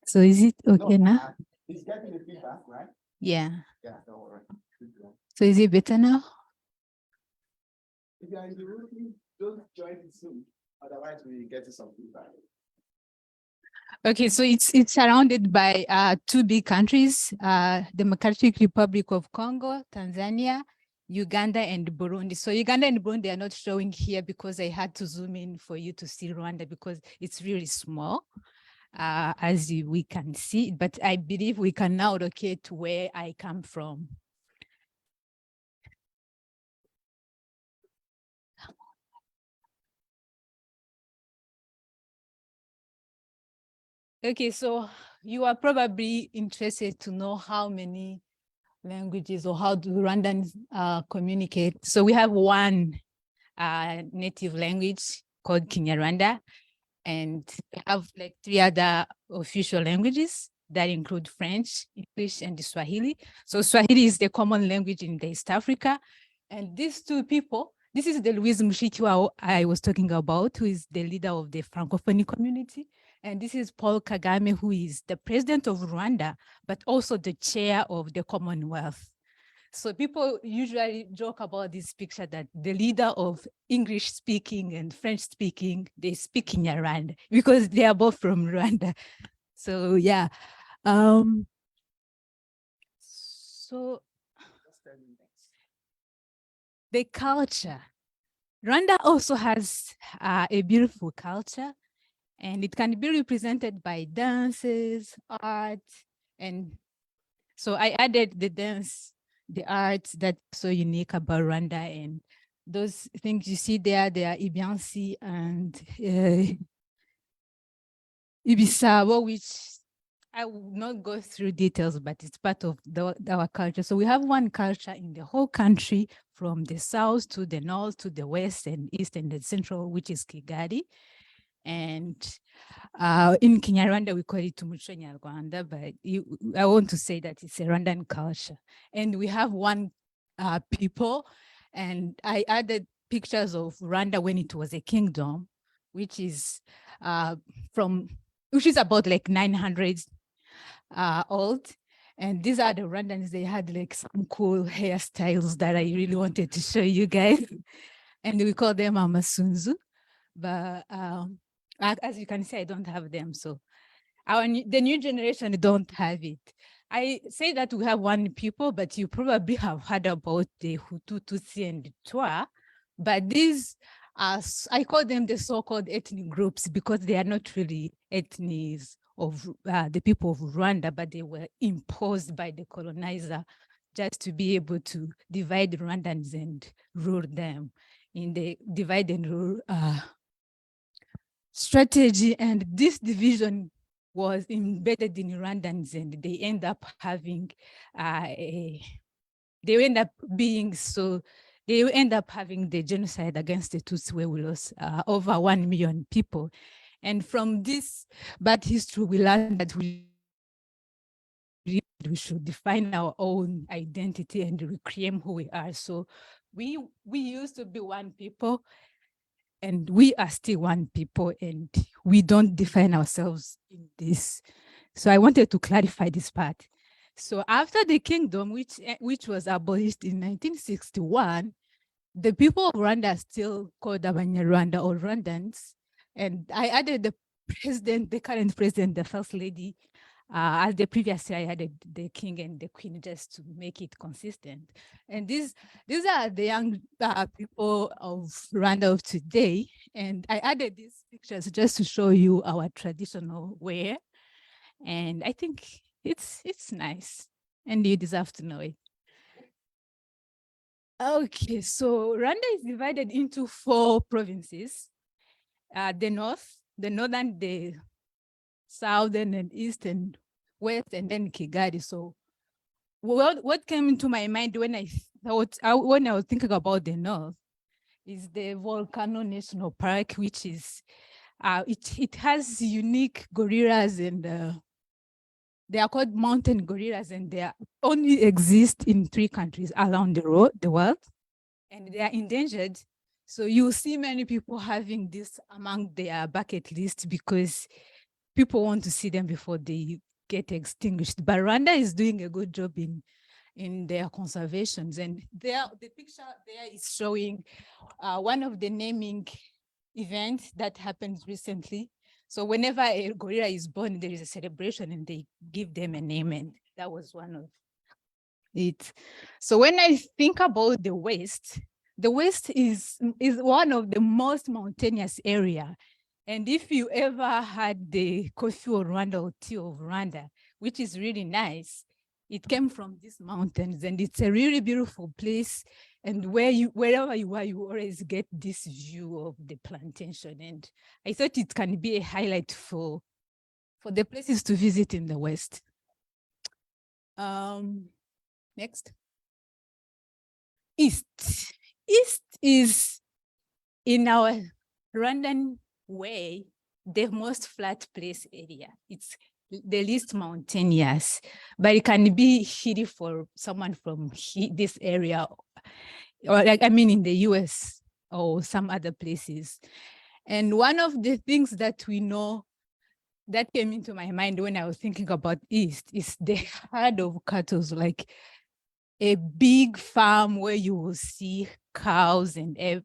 So is it okay now? It's getting the feedback, right? Yeah. Yeah, don't worry. So is it better now? If you are in the room, please don't join it soon. Otherwise, we get some feedback. Okay, so it's surrounded by two big countries, Democratic Republic of Congo, Tanzania, Uganda, and Burundi. So Uganda and Burundi are not showing here because I had to zoom in for you to see Rwanda because it's really small, as we can see. But I believe we can now locate where I come from. Okay, so you are probably interested to know how many languages or how do Rwandans communicate. So we have one native language called Kinyarwanda, and we have like 3 other official languages that include French, English, and Swahili. So Swahili is the common language in East Africa. And these two people, this is the Louise Mushikiwabo I was talking about, who is the leader of the Francophone community. And this is Paul Kagame, who is the president of Rwanda, but also the chair of the Commonwealth. So people usually joke about this picture that the leader of English speaking and French speaking, they speak in Rwanda because they are both from Rwanda. So yeah. So the culture. Rwanda also has a beautiful culture, and it can be represented by dances, art, and so I added the dance, the art that's so unique about Rwanda, and those things you see there, they are Ibiansi and Ibisabo, which I will not go through details, but it's part of our culture. So we have one culture in the whole country, from the south to the north to the west and east and the central, which is Kigali. And in Kinyarwanda, we call it Umuco Nyarwanda, but I want to say that it's a Rwandan culture. And we have one people, and I added pictures of Rwanda when it was a kingdom, which is about like 900 old. And these are the Rwandans. They had like some cool hairstyles that I really wanted to show you guys. And we call them Amasunzu. But as you can see, I don't have them. So the new generation don't have it. I say that we have one people, but you probably have heard about the Hutu, Tutsi, and the Twa. But these are, I call them the so-called ethnic groups because they are not really ethnies of the people of Rwanda, but they were imposed by the colonizer just to be able to divide Rwandans and rule them in the divide and rule strategy. And this division was embedded in Rwandans, and they end up having they end up having the genocide against the Tutsi, where we lost over 1 million people. And from this bad history, we learned that we should define our own identity and reclaim who we are. So we used to be one people, and we are still one people, and we don't define ourselves in this. So I wanted to clarify this part. So after the kingdom, which was abolished in 1961, the people of Rwanda are still called Abanyarwanda or Rwandans. And I added the president, the current president, the first lady. As the previous year, I added the king and the queen just to make it consistent. And these are the young people of Rwanda of today. And I added these pictures just to show you our traditional wear. And I think it's nice, and you deserve to know it. Okay, so Rwanda is divided into 4 provinces: the north, the northern, the southern, and east and west, and then Kigali. So what came into my mind when I was thinking about the north is the Volcano National Park, which is it has unique gorillas, and they are called mountain gorillas, and they only exist in 3 countries around the world, and they are endangered. So you see many people having this among their bucket list because people want to see them before they get extinguished. But Rwanda is doing a good job in their conservations. And there, the picture there is showing one of the naming events that happened recently. So whenever a gorilla is born, there is a celebration and they give them a name, and that was one of it. So when I think about the West is one of the most mountainous area. And if you ever had the coffee of Rwanda or tea of Rwanda, which is really nice, it came from these mountains, and it's a really beautiful place. And wherever you are, you always get this view of the plantation. And I thought it can be a highlight for the places to visit in the West. Next. East. East is, in our Rwandan way, the most flat place area. It's the least mountainous, but it can be hilly for someone from this area, or like, I mean, in the US or some other places. And one of the things that we know that came into my mind when I was thinking about East is the herd of cattle, like a big farm where you will see cows and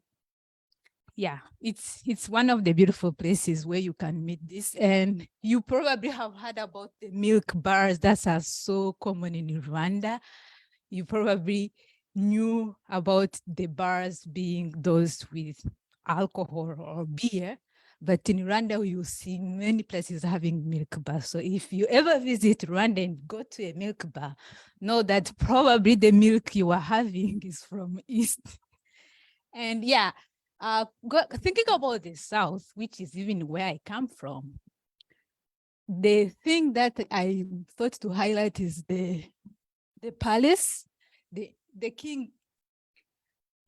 yeah, it's one of the beautiful places where you can meet this. And you probably have heard about the milk bars that are so common in Rwanda. You probably knew about the bars being those with alcohol or beer, but in Rwanda, you see many places having milk bars. So if you ever visit Rwanda and go to a milk bar, know that probably the milk you are having is from East. And yeah, thinking about the South, which is even where I come from, the thing that I thought to highlight is the palace. The king,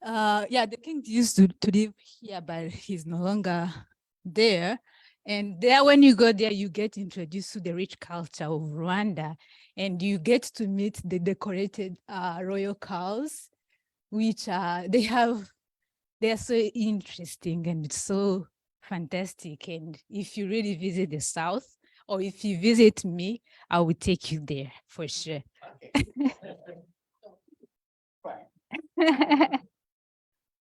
the king used to live here, but he's no longer there. And there, when you go there, you get introduced to the rich culture of Rwanda, and you get to meet the decorated royal cows, which they're so interesting and it's so fantastic. And if you really visit the South, or if you visit me, I will take you there for sure. Okay.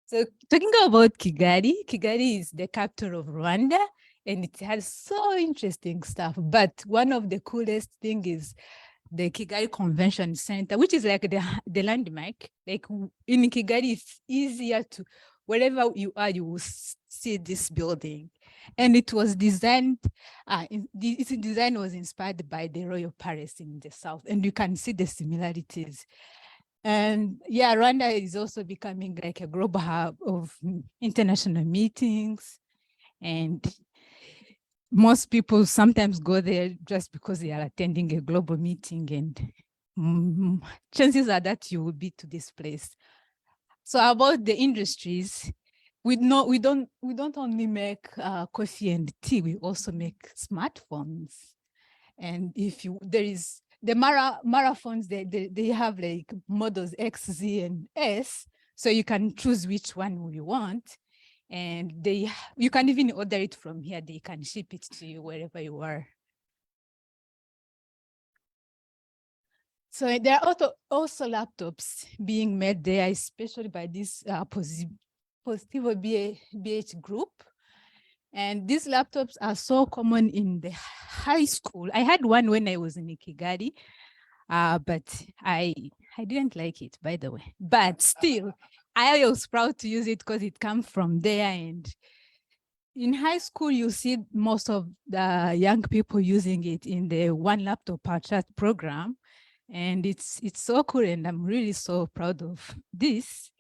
So talking about Kigali, Kigali is the capital of Rwanda, and it has so interesting stuff. But one of the coolest thing is the Kigali Convention Center, which is like the landmark. Like in Kigali, it's easier to, wherever you are, you will see this building. And it was designed, its design was inspired by the Royal Palace in the South, and you can see the similarities. And yeah, Rwanda is also becoming like a global hub of international meetings. And most people sometimes go there just because they are attending a global meeting, and chances are that you will be to this place. So about the industries, we don't only make coffee and tea, we also make smartphones. And if there is the marathons, they have like models X, Z, and S. So you can choose which one you want. And you can even order it from here. They can ship it to you wherever you are. So there are also laptops being made there, especially by this Positivo BH group. And these laptops are so common in the high school. I had one when I was in Kigali, but I didn't like it, by the way. But still, I was proud to use it because it comes from there. And in high school, you see most of the young people using it in the one laptop per chat program. And it's so cool, and I'm really so proud of this.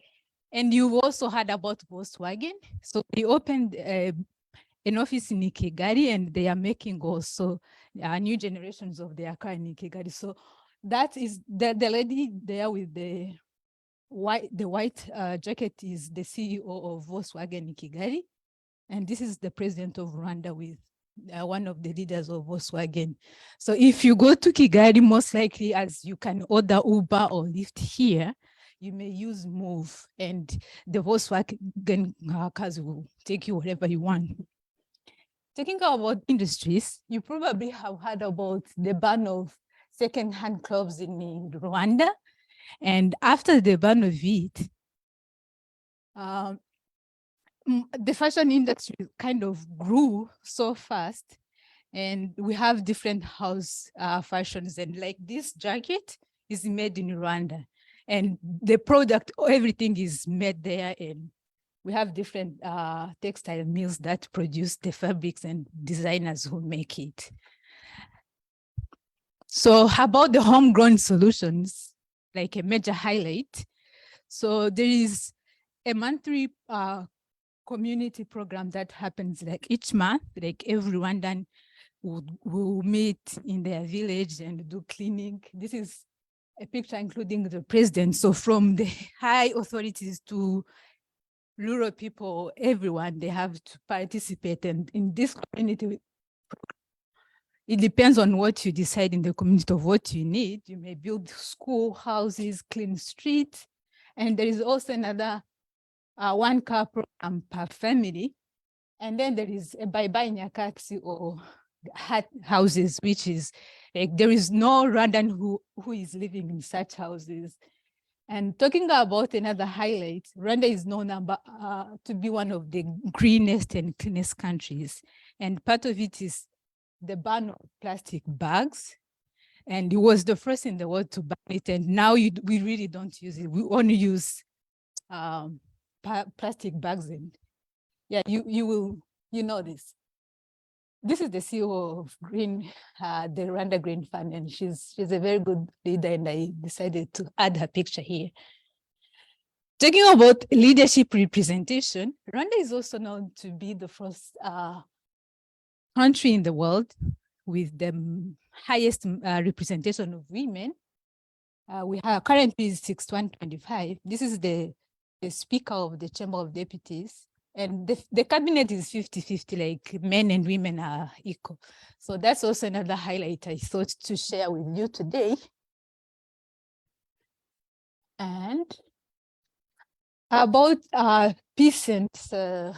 And you've also heard about Volkswagen. So they opened an office in Kigali, and they are making also new generations of their car in Kigali. So that is the lady there with the white jacket is the CEO of Volkswagen in Kigali. And this is the president of Rwanda with one of the leaders of Volkswagen. So if you go to Kigali, most likely, as you can order Uber or Lyft here, you may use Move, and the Volkswagen cars will take you wherever you want. Talking about industries, you probably have heard about the ban of second-hand clothes in Rwanda. And after the ban of it, the fashion industry kind of grew so fast, and we have different house fashions. And like this jacket is made in Rwanda, and the product, everything is made there. And we have different textile mills that produce the fabrics and designers who make it. So how about the homegrown solutions, like a major highlight? So there is a monthly community program that happens like each month, like every Rwandan will meet in their village and do cleaning. This is a picture including the president. So from the high authorities to rural people, everyone, they have to participate. And in this community, it depends on what you decide in the community of what you need. You may build school, houses, clean streets. And there is also another one car program per family. And then there is a bye-bye nyakatsi or hut houses, which is like there is no Rwandan who is living in such houses. And talking about another highlight, Rwanda is known to be one of the greenest and cleanest countries. And part of it is the ban of plastic bags. And it was the first in the world to ban it. And now we really don't use it. We only use plastic bags. And yeah, you know this. This is the CEO of Green, the Rwanda Green Fund, and she's a very good leader, and I decided to add her picture here. Talking about leadership representation, Rwanda is also known to be the first country in the world with the highest representation of women. We have currently 6125. This is the Speaker of the Chamber of Deputies. And the cabinet is 50-50, like men and women are equal. So that's also another highlight I thought to share with you today. And about peace and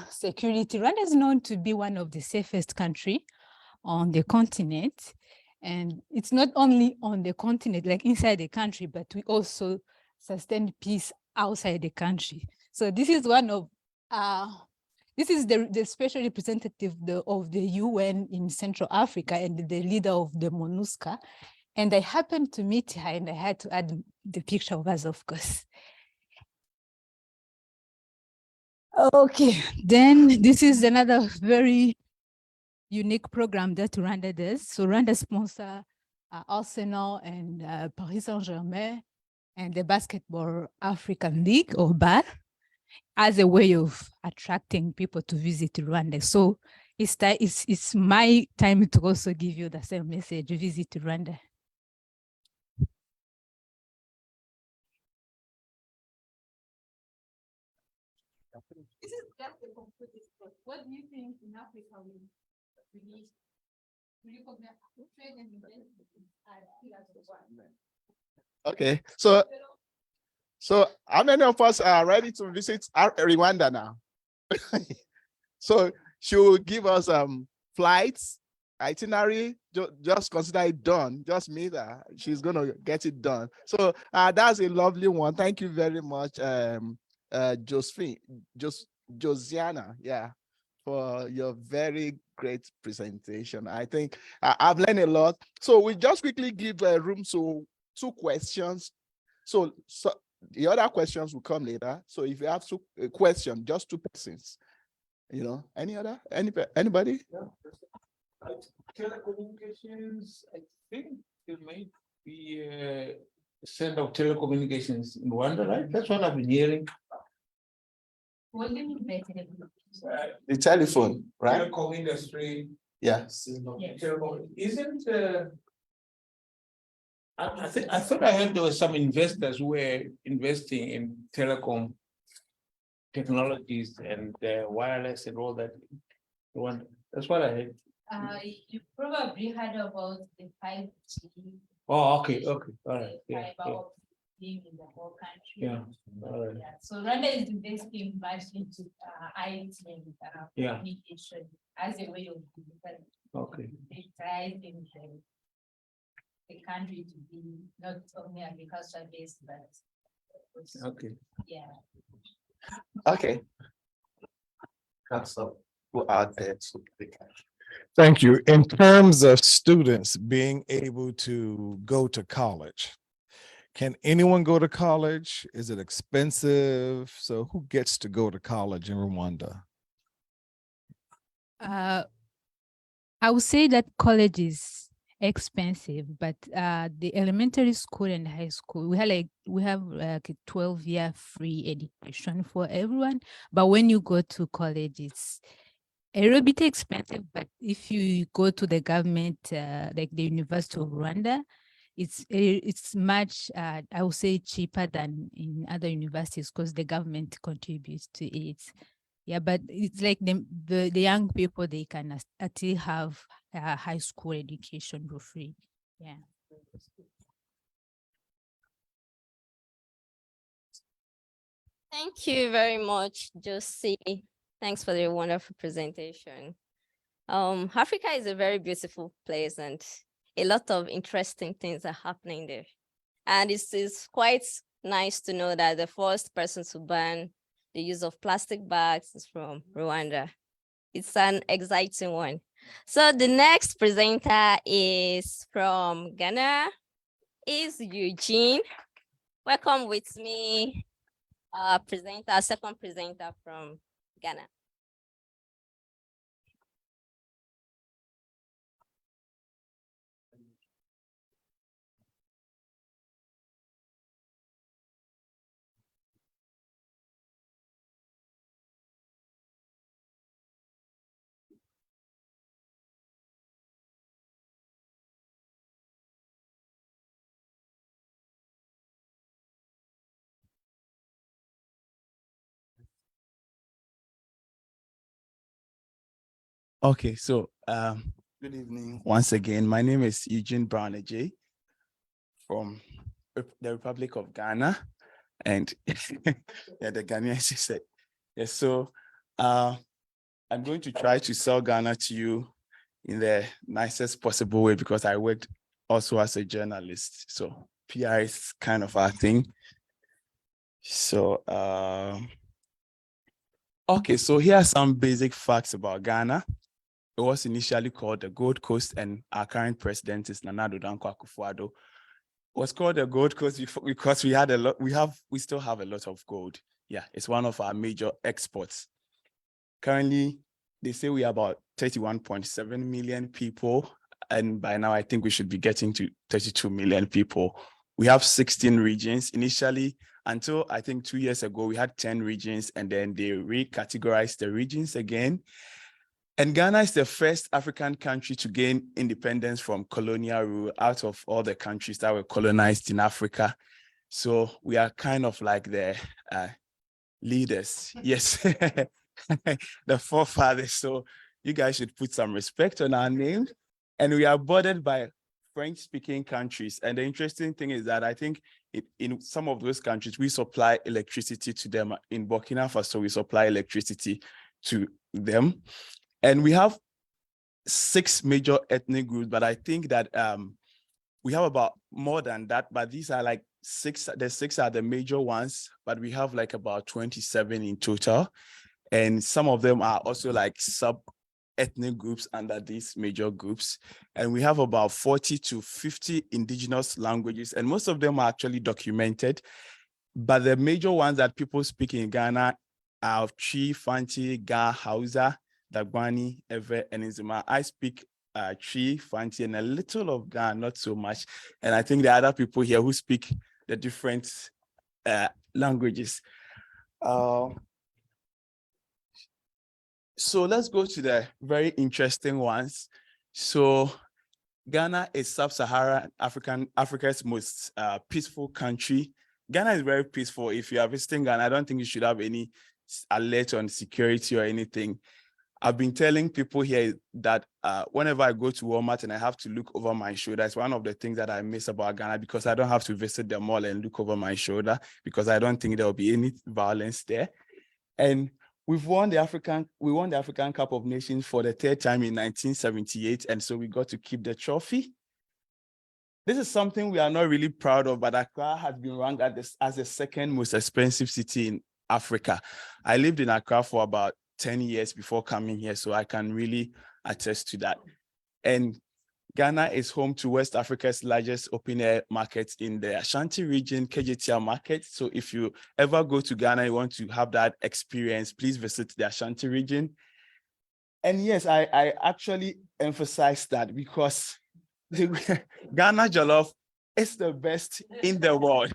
security, Rwanda is known to be one of the safest countries on the continent. And it's not only on the continent, like inside the country, but we also sustain peace outside the country. So this is one of this is the special representative of the UN in Central Africa and the leader of the MONUSCO. And I happened to meet her, and I had to add the picture of us, of course. Okay, then this is another very unique program that Rwanda does. So Rwanda sponsors Arsenal and Paris Saint-Germain and the Basketball African League, or BAL, as a way of attracting people to visit Rwanda. So it's my time to also give you the same message: visit Rwanda. This is just a complete spot. What do you think in Africa we need? Okay, so how many of us are ready to visit Rwanda now? So she will give us flights, itinerary. Just consider it done. Just meet her. She's gonna get it done. So that's a lovely one. Thank you very much, Josiana. Yeah, for your very great presentation. I think I've learned a lot. So we just quickly give room to 2 questions. So the other questions will come later. So if you have 2 questions, just 2 persons. You know, anybody? Yeah. Telecommunications, I think there might be a center of telecommunications in Rwanda, right? That's what I've been hearing. What do you mean by The telephone, right? Telecom industry. Yes. Telecom isn't. I thought I heard there were some investors who were investing in telecom technologies and wireless and all that. That's what I heard. You probably heard about the 5G. Oh, okay, all right. Yeah. team in the whole country. Yeah. All right. Yeah. So Rwanda is the best team much into IT and Yeah. communication as a way of developing. Okay. They try in the country to be not only agriculture based, but also, Okay. yeah. Okay. Council, who are there to the country. Thank you. In terms of students being able to go to college, can anyone go to college? Is it expensive? So who gets to go to college in Rwanda? I would say that college is expensive, but the elementary school and high school, we have like a 12-year free education for everyone. But when you go to college, it's a little bit expensive. But if you go to the government, like the University of Rwanda, it's much I would say cheaper than in other universities because the government contributes to it. Yeah, but it's like the young people, they can still have high school education for free. Yeah. Thank you very much, Josie. Thanks for the wonderful presentation. Africa is a very beautiful place and a lot of interesting things are happening there. And it is quite nice to know that the first person to ban the use of plastic bags is from Rwanda. It's an exciting one. So the next presenter is from Ghana, is Eugene. Welcome with me, second presenter from Ghana. Okay, so good evening once again. My name is Eugene Brown Ajay from the Republic of Ghana, and yeah, the Ghanaians she said yes. So I'm going to try to sell Ghana to you in the nicest possible way because I worked also as a journalist. So PR is kind of our thing. So okay, so here are some basic facts about Ghana. It was initially called the Gold Coast, and our current president is Nana Addo Dankwa Akufo-Addo. It was called the Gold Coast because we had a lot. We still have a lot of gold. Yeah, it's one of our major exports. Currently, they say we are about 31.7 million people, and by now I think we should be getting to 32 million people. We have 16 regions. Initially, until I think 2 years ago, we had 10 regions, and then they recategorized the regions again. And Ghana is the first African country to gain independence from colonial rule out of all the countries that were colonized in Africa. So we are kind of like the leaders. Yes, the forefathers. So you guys should put some respect on our name. And we are bordered by French-speaking countries. And the interesting thing is that I think in some of those countries, we supply electricity to them. In Burkina Faso, we supply electricity to them. And we have 6 major ethnic groups, but I think that we have about more than that, but these are like 6, the 6 are the major ones, but we have like about 27 in total. And some of them are also like sub-ethnic groups under these major groups. And we have about 40 to 50 indigenous languages, and most of them are actually documented. But the major ones that people speak in Ghana are Twi, Fanti, Ga, Hausa, Dagbani, Ewe, and Nzima. I speak Twi, Fanti, and a little of Ga, not so much. And I think there are other people here who speak the different languages. So let's go to the very interesting ones. So Ghana is sub-Saharan Africa's most peaceful country. Ghana is very peaceful. If you are visiting Ghana, I don't think you should have any alert on security or anything. I've been telling people here that whenever I go to Walmart and I have to look over my shoulder, it's one of the things that I miss about Ghana, because I don't have to visit the mall and look over my shoulder, because I don't think there will be any violence there. And we won the African Cup of Nations for the third time in 1978. And so we got to keep the trophy. This is something we are not really proud of, but Accra has been ranked as the second most expensive city in Africa. I lived in Accra for about 10 years before coming here, so I can really attest to that. And Ghana is home to West Africa's largest open-air market in the Ashanti region, KJTL market. So if you ever go to Ghana, you want to have that experience, please visit the Ashanti region. And yes, I actually emphasize that because Ghana Jollof is the best in the world.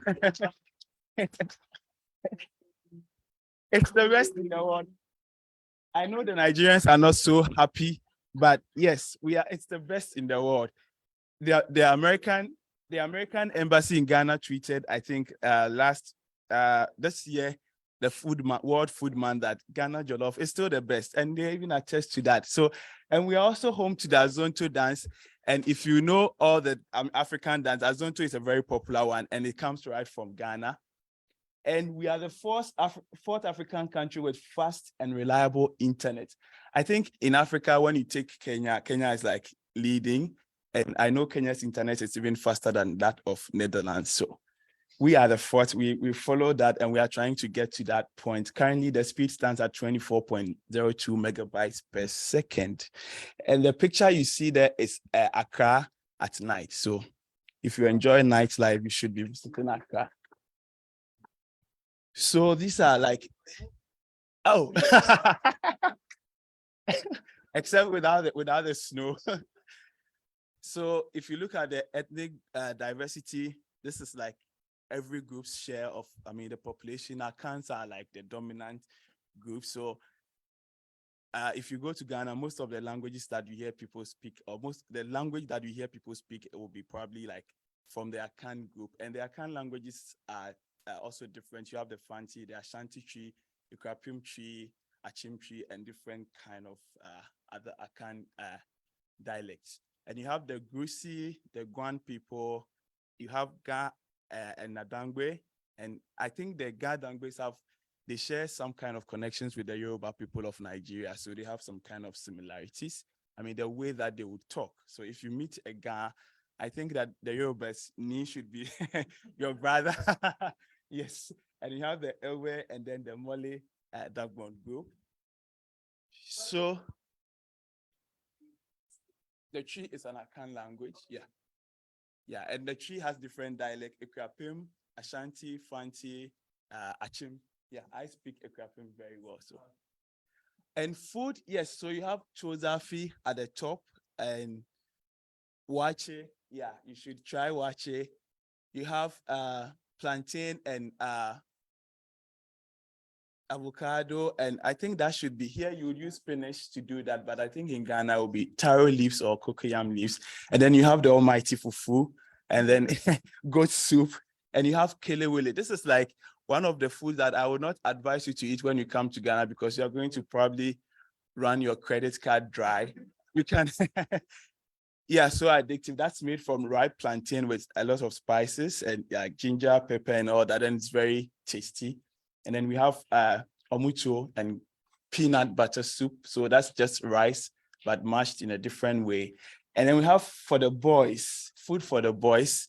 It's the best in the world. I know the Nigerians are not so happy, but yes, it's the best in the world. The American embassy in Ghana tweeted, I think this year, the World Food Month, that Ghana Jollof is still the best, and they even attest to that. So, and we are also home to the Azonto dance. And if you know all the African dance, Azonto is a very popular one, and it comes right from Ghana. And we are the fourth African country with fast and reliable internet. I think in Africa, when you take Kenya, Kenya is like leading. And I know Kenya's internet is even faster than that of Netherlands. So we are the fourth. We follow that, and we are trying to get to that point. Currently, the speed stands at 24.02 megabytes per second. And the picture you see there is Accra at night. So if you enjoy nightlife, you should be visiting Accra. So these are like, oh, except without the snow. So if you look at the ethnic diversity, this is like every group's share of, the population. Akans are like the dominant group. So if you go to Ghana, most of the languages that you hear people speak, or the language that you hear people speak, it will be probably like from the Akan group. And the Akan languages are also different. You have the Fanti, the Ashanti tree, the Krapim tree, Achim tree, and different kind of other Akan dialects. And you have the Grusi, the Guan people, you have Ga and Nadangwe. And I think the Ga Dangwes they share some kind of connections with the Yoruba people of Nigeria. So they have some kind of similarities. The way that they would talk. So if you meet a Ga, I think that the Yoruba's knee should be your brother. Yes. And you have the Ewe and then the Mole Dagbon group. So the tree is an Akan language. Yeah. Yeah. And the tree has different dialects: Ekrapim, Ashanti, Fanti, Achim. Yeah, I speak Ekrapim very well. So, and food, yes. So you have Chozafi at the top and Wache. Yeah, you should try Wache. You have plantain and avocado, and I think that should be here. You would use spinach to do that, but I think in Ghana it will be taro leaves or cocoyam leaves. And then you have the almighty fufu, and then goat soup, and you have kelewele. This is like one of the foods that I would not advise you to eat when you come to Ghana, because you're going to probably run your credit card dry. You can, yeah, so addictive. That's made from ripe plantain with a lot of spices and like ginger, pepper, and all that, and it's very tasty. And then we have omucho and peanut butter soup. So that's just rice, but mashed in a different way. And then we have for the boys, food for the boys.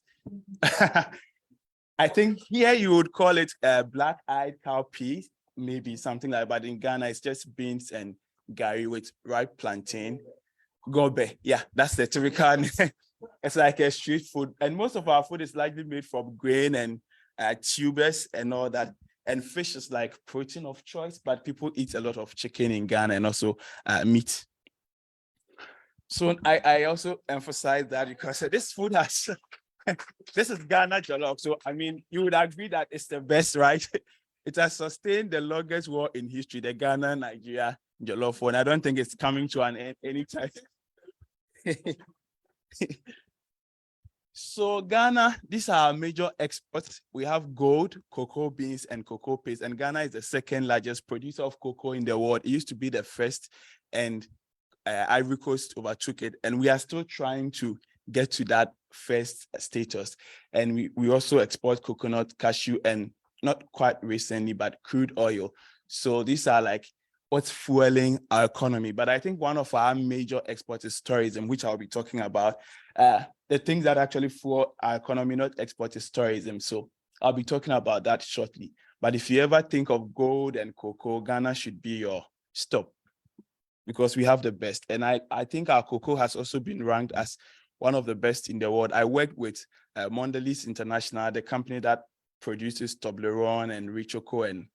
I think here you would call it black-eyed cowpea, maybe something like that. But in Ghana, it's just beans and gari with ripe plantain. Gobe, yeah, that's the typical. It's like a street food. And most of our food is likely made from grain and tubers and all that. And fish is like protein of choice, but people eat a lot of chicken in Ghana and also meat. So I also emphasize that because this food has, this is Ghana Jollof. So, you would agree that it's the best, right? It has sustained the longest war in history, the Ghana-Nigeria Jollof war. And I don't think it's coming to an end anytime. So Ghana, these are our major exports. We have gold, cocoa beans, and cocoa paste. And Ghana is the second largest producer of cocoa in the world. It used to be the first, and Ivory Coast overtook it. And we are still trying to get to that first status. And we also export coconut, cashew, and not quite recently, but crude oil. So these are like what's fueling our economy. But I think one of our major exports is tourism, which I'll be talking about. The things that actually fuel our economy, not export, is tourism. So I'll be talking about that shortly. But if you ever think of gold and cocoa, Ghana should be your stop, because we have the best. And I think our cocoa has also been ranked as one of the best in the world. I worked with Mondelez International, the company that produces Toblerone and Richoco and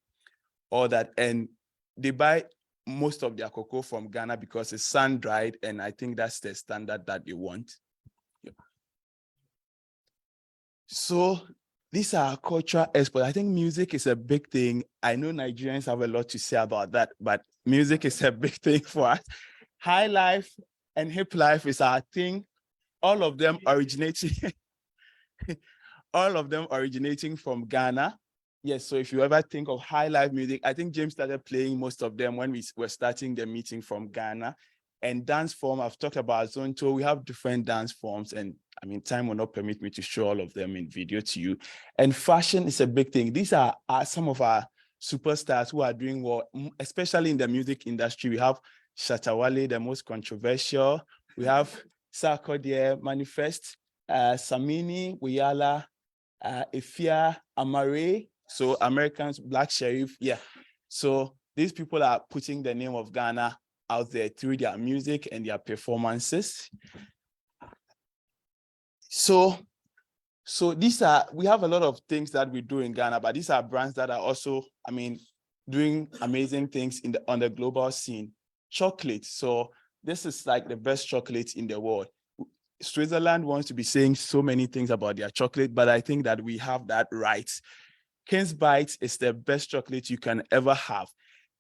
all that. And they buy most of their cocoa from Ghana because it's sun-dried, and I think that's the standard that they want. Yeah. So these are our cultural exports. I think music is a big thing. I know Nigerians have a lot to say about that, but music is a big thing for us. High life and hip life is our thing. All of them originating, all of them originating from Ghana. Yes, so if you ever think of high life music, I think James started playing most of them when we were starting the meeting from Ghana. And dance form, I've talked about Zonto. We have different dance forms, and I mean, time will not permit me to show all of them in video to you. And fashion is a big thing. These are some of our superstars who are doing well, especially in the music industry. We have Shatawale, the most controversial. We have Sarkodie, Manifest, Samini, Wiyala, Efia, Amare, so Americans, Black Sheriff, yeah. So these people are putting the name of Ghana out there through their music and their performances. So these are, we have a lot of things that we do in Ghana, but these are brands that are also, I mean, doing amazing things on the global scene. Chocolate, so this is like the best chocolate in the world. Switzerland wants to be saying so many things about their chocolate, but I think that we have that right. King's Bites is the best chocolate you can ever have.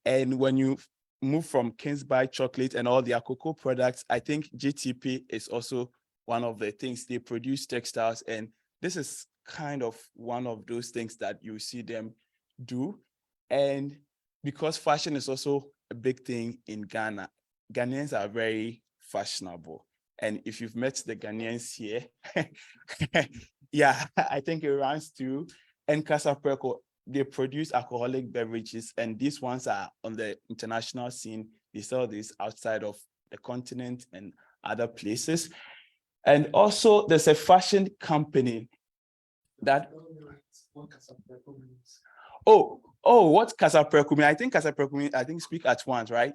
And when you move from King's Bite chocolate and all their cocoa products, I think GTP is also one of the things. They produce textiles, and this is kind of one of those things that you see them do. And because fashion is also a big thing in Ghana, Ghanaians are very fashionable. And if you've met the Ghanaians here, yeah, I think it runs through. And Casapreco, they produce alcoholic beverages, and these ones are on the international scene. They sell this outside of the continent and other places. And also there's a fashion company that, what Casapreco mean? I think Casapreco mean, I think speak at once, right?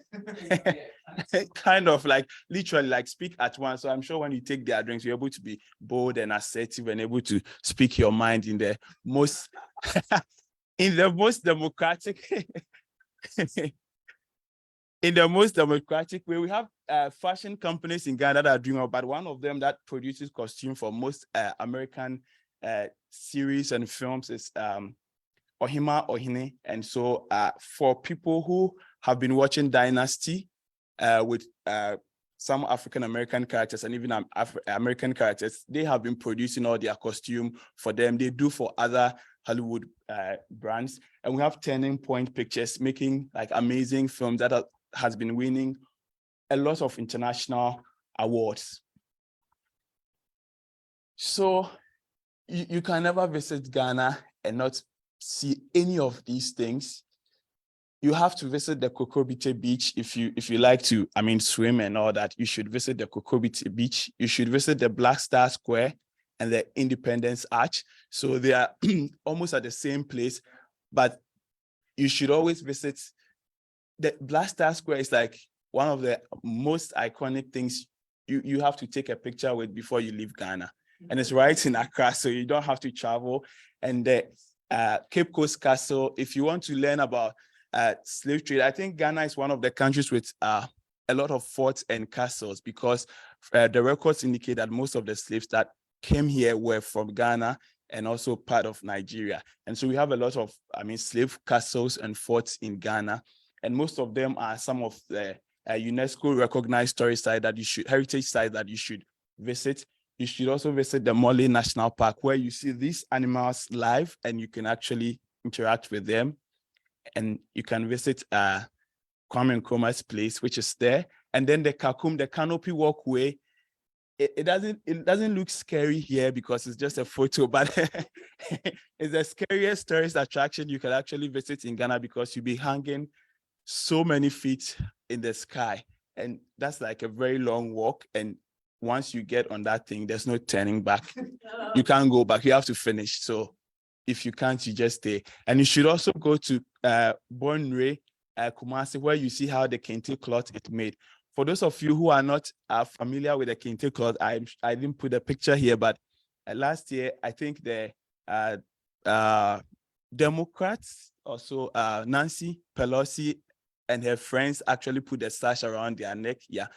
Kind of like literally like speak at once. So I'm sure when you take their drinks, you're able to be bold and assertive and able to speak your mind in the most in the most democratic in the most democratic way. We have fashion companies in Ghana that are doing well, but one of them that produces costume for most American series and films is Ohima Ohine. And so for people who have been watching Dynasty with some African-American characters and even American characters, they have been producing all their costume for them. They do for other Hollywood brands. And we have Turning Point Pictures making like amazing films that has been winning a lot of international awards. So you can never visit Ghana and not see any of these things. You have to visit the Kokobite Beach if you like to, I mean, swim and all that. You should visit the Kokobite Beach. You should visit the Black Star Square and the Independence Arch. So they are almost at the same place, but you should always visit the Black Star Square. Is like one of the most iconic things you have to take a picture with before you leave Ghana. And it's right in Accra, so you don't have to travel. And the Cape Coast Castle, if you want to learn about slave trade, I think Ghana is one of the countries with a lot of forts and castles, because the records indicate that most of the slaves that came here were from Ghana and also part of Nigeria. And so we have a lot of, I mean, slave castles and forts in Ghana. And most of them are some of the UNESCO recognized heritage sites that you should visit. you should also visit the Mole National Park, where you see these animals live and you can actually interact with them. And you can visit Kwame Nkrumah's place, which is there. And then the Kakum, the canopy walkway, it doesn't look scary here because it's just a photo, but it's the scariest tourist attraction you can actually visit in Ghana, because you'll be hanging so many feet in the sky. And that's like a very long walk. And once you get on that thing, there's no turning back. You can't go back, you have to finish. So if you can't, you just stay. And you should also go to Bonre, Kumasi, where you see how the kente cloth is made. For those of you who are not familiar with the kente cloth, I didn't put a picture here, but last year, I think the Democrats, also Nancy Pelosi and her friends actually put a sash around their neck. Yeah.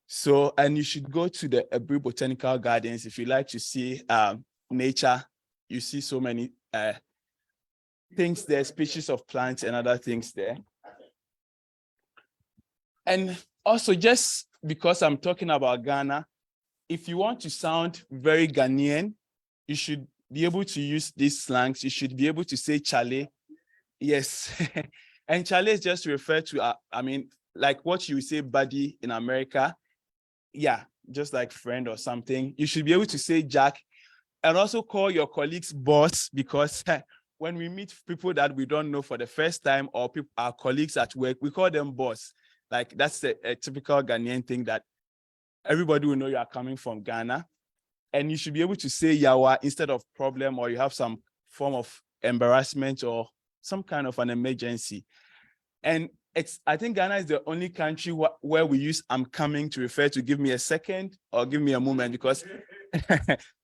So, and you should go to the Ebri Botanical Gardens if you like to see nature. You see so many things there, species of plants and other things there. And also, just because I'm talking about Ghana, if you want to sound very Ghanaian, you should be able to use these slangs. You should be able to say chale. Yes. And chale is just referred to, I mean, like what you say buddy in America. Yeah, just like friend or something. You should be able to say Jack, and also call your colleagues boss, because when we meet people that we don't know for the first time, or people, our colleagues at work, we call them boss. Like that's a typical Ghanaian thing, that everybody will know you are coming from Ghana. And you should be able to say yawa instead of problem, or you have some form of embarrassment or some kind of an emergency. And I think Ghana is the only country where we use I'm coming to refer to give me a second or give me a moment, because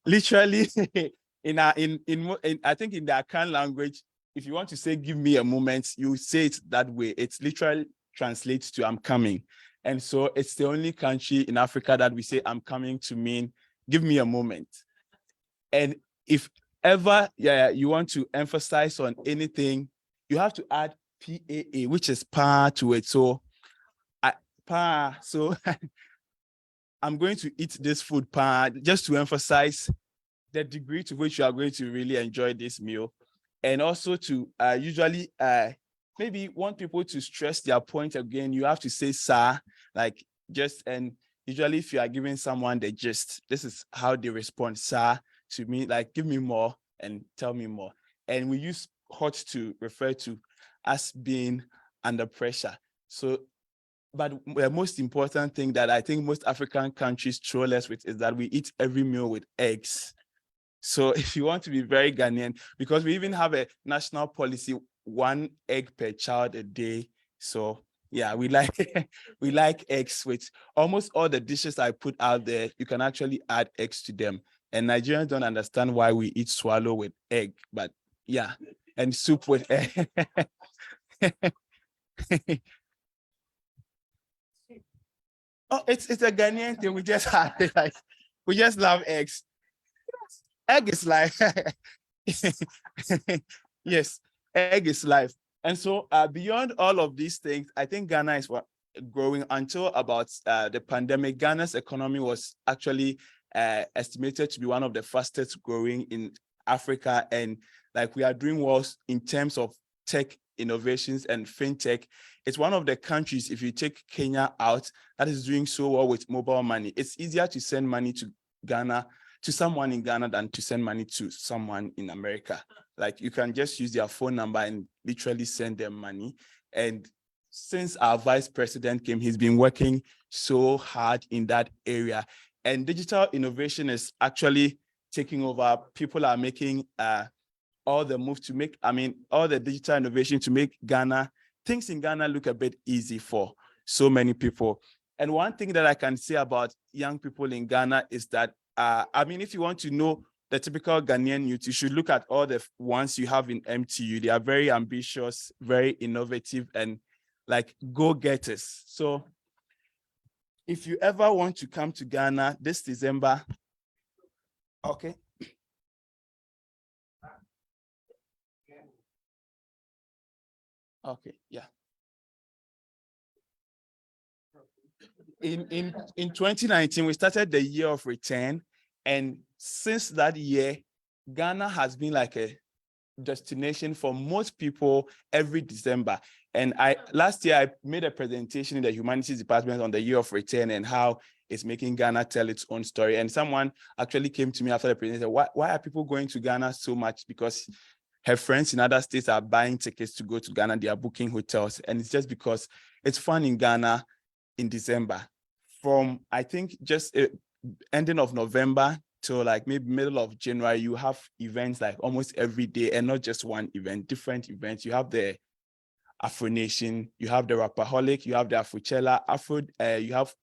literally I think in the Akan language, if you want to say give me a moment, you say it that way. It's literally translates to I'm coming. And so it's the only country in Africa that we say I'm coming to mean give me a moment. And if ever you want to emphasize on anything, you have to add PAA, which is pa to it. So so I'm going to eat this food pa, just to emphasize the degree to which you are going to really enjoy this meal. And also to usually maybe want people to stress their point again, you have to say sir, like just, and usually if you are giving someone the gist, this is how they respond, sir, to me, like give me more and tell me more. And we use hot to refer to us being under pressure. So, but the most important thing that I think most African countries troll us with is that we eat every meal with eggs. So if you want to be very Ghanaian, because we even have a national policy, 1 egg per child a day. So yeah, we like we like eggs with almost all the dishes I put out there. You can actually add eggs to them. And Nigerians don't understand why we eat swallow with egg, but yeah, and soup with egg. Oh, it's a Ghanaian thing. We just have like we just love eggs. Egg is life. Yes, egg is life. And so beyond all of these things, I think Ghana is growing until about the pandemic. Ghana's economy was actually estimated to be one of the fastest growing in Africa. And like we are doing well in terms of tech innovations and fintech. It's one of the countries, if you take Kenya out, that is doing so well with mobile money. It's easier to send money to Ghana, to someone in Ghana, than to send money to someone in America. Like you can just use their phone number and literally send them money. And since our vice president came, he's been working so hard in that area. And digital innovation is actually taking over. People are making all the move to make, all the digital innovation to make things in Ghana look a bit easy for so many people. And one thing that I can say about young people in Ghana is that, if you want to know the typical Ghanaian youth, you should look at all the ones you have in MTU. They are very ambitious, very innovative, and like go-getters. So if you ever want to come to Ghana this December, okay. Okay, yeah. in 2019, we started the year of return. And since that year, Ghana has been like a destination for most people every December. And last year I made a presentation in the humanities department on the year of return and how it's making Ghana tell its own story. And someone actually came to me after the presentation, why are people going to Ghana so much? Because her friends in other states are buying tickets to go to Ghana, they are booking hotels. And it's just because it's fun in Ghana in December. From, I think, just ending of November to like maybe middle of January, you have events like almost every day, and not just one event, different events. You have the Afro Nation, you have the Rapaholic, you have the Afrochella. You have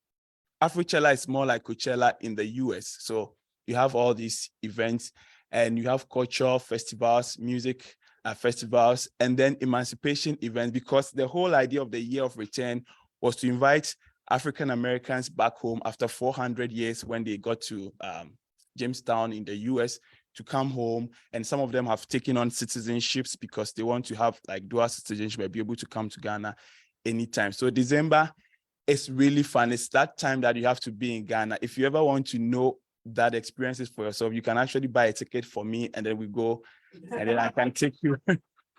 Afrochella is more like Coachella in the US. So you have all these events, and you have cultural festivals, music festivals, and then emancipation events, because the whole idea of the year of return was to invite African Americans back home after 400 years when they got to Jamestown in the US to come home. And some of them have taken on citizenships because they want to have like dual citizenship and be able to come to Ghana anytime. So December is really fun. It's that time that you have to be in Ghana. If you ever want to know that experiences for yourself, you can actually buy a ticket for me, and then we go, and then I can take you,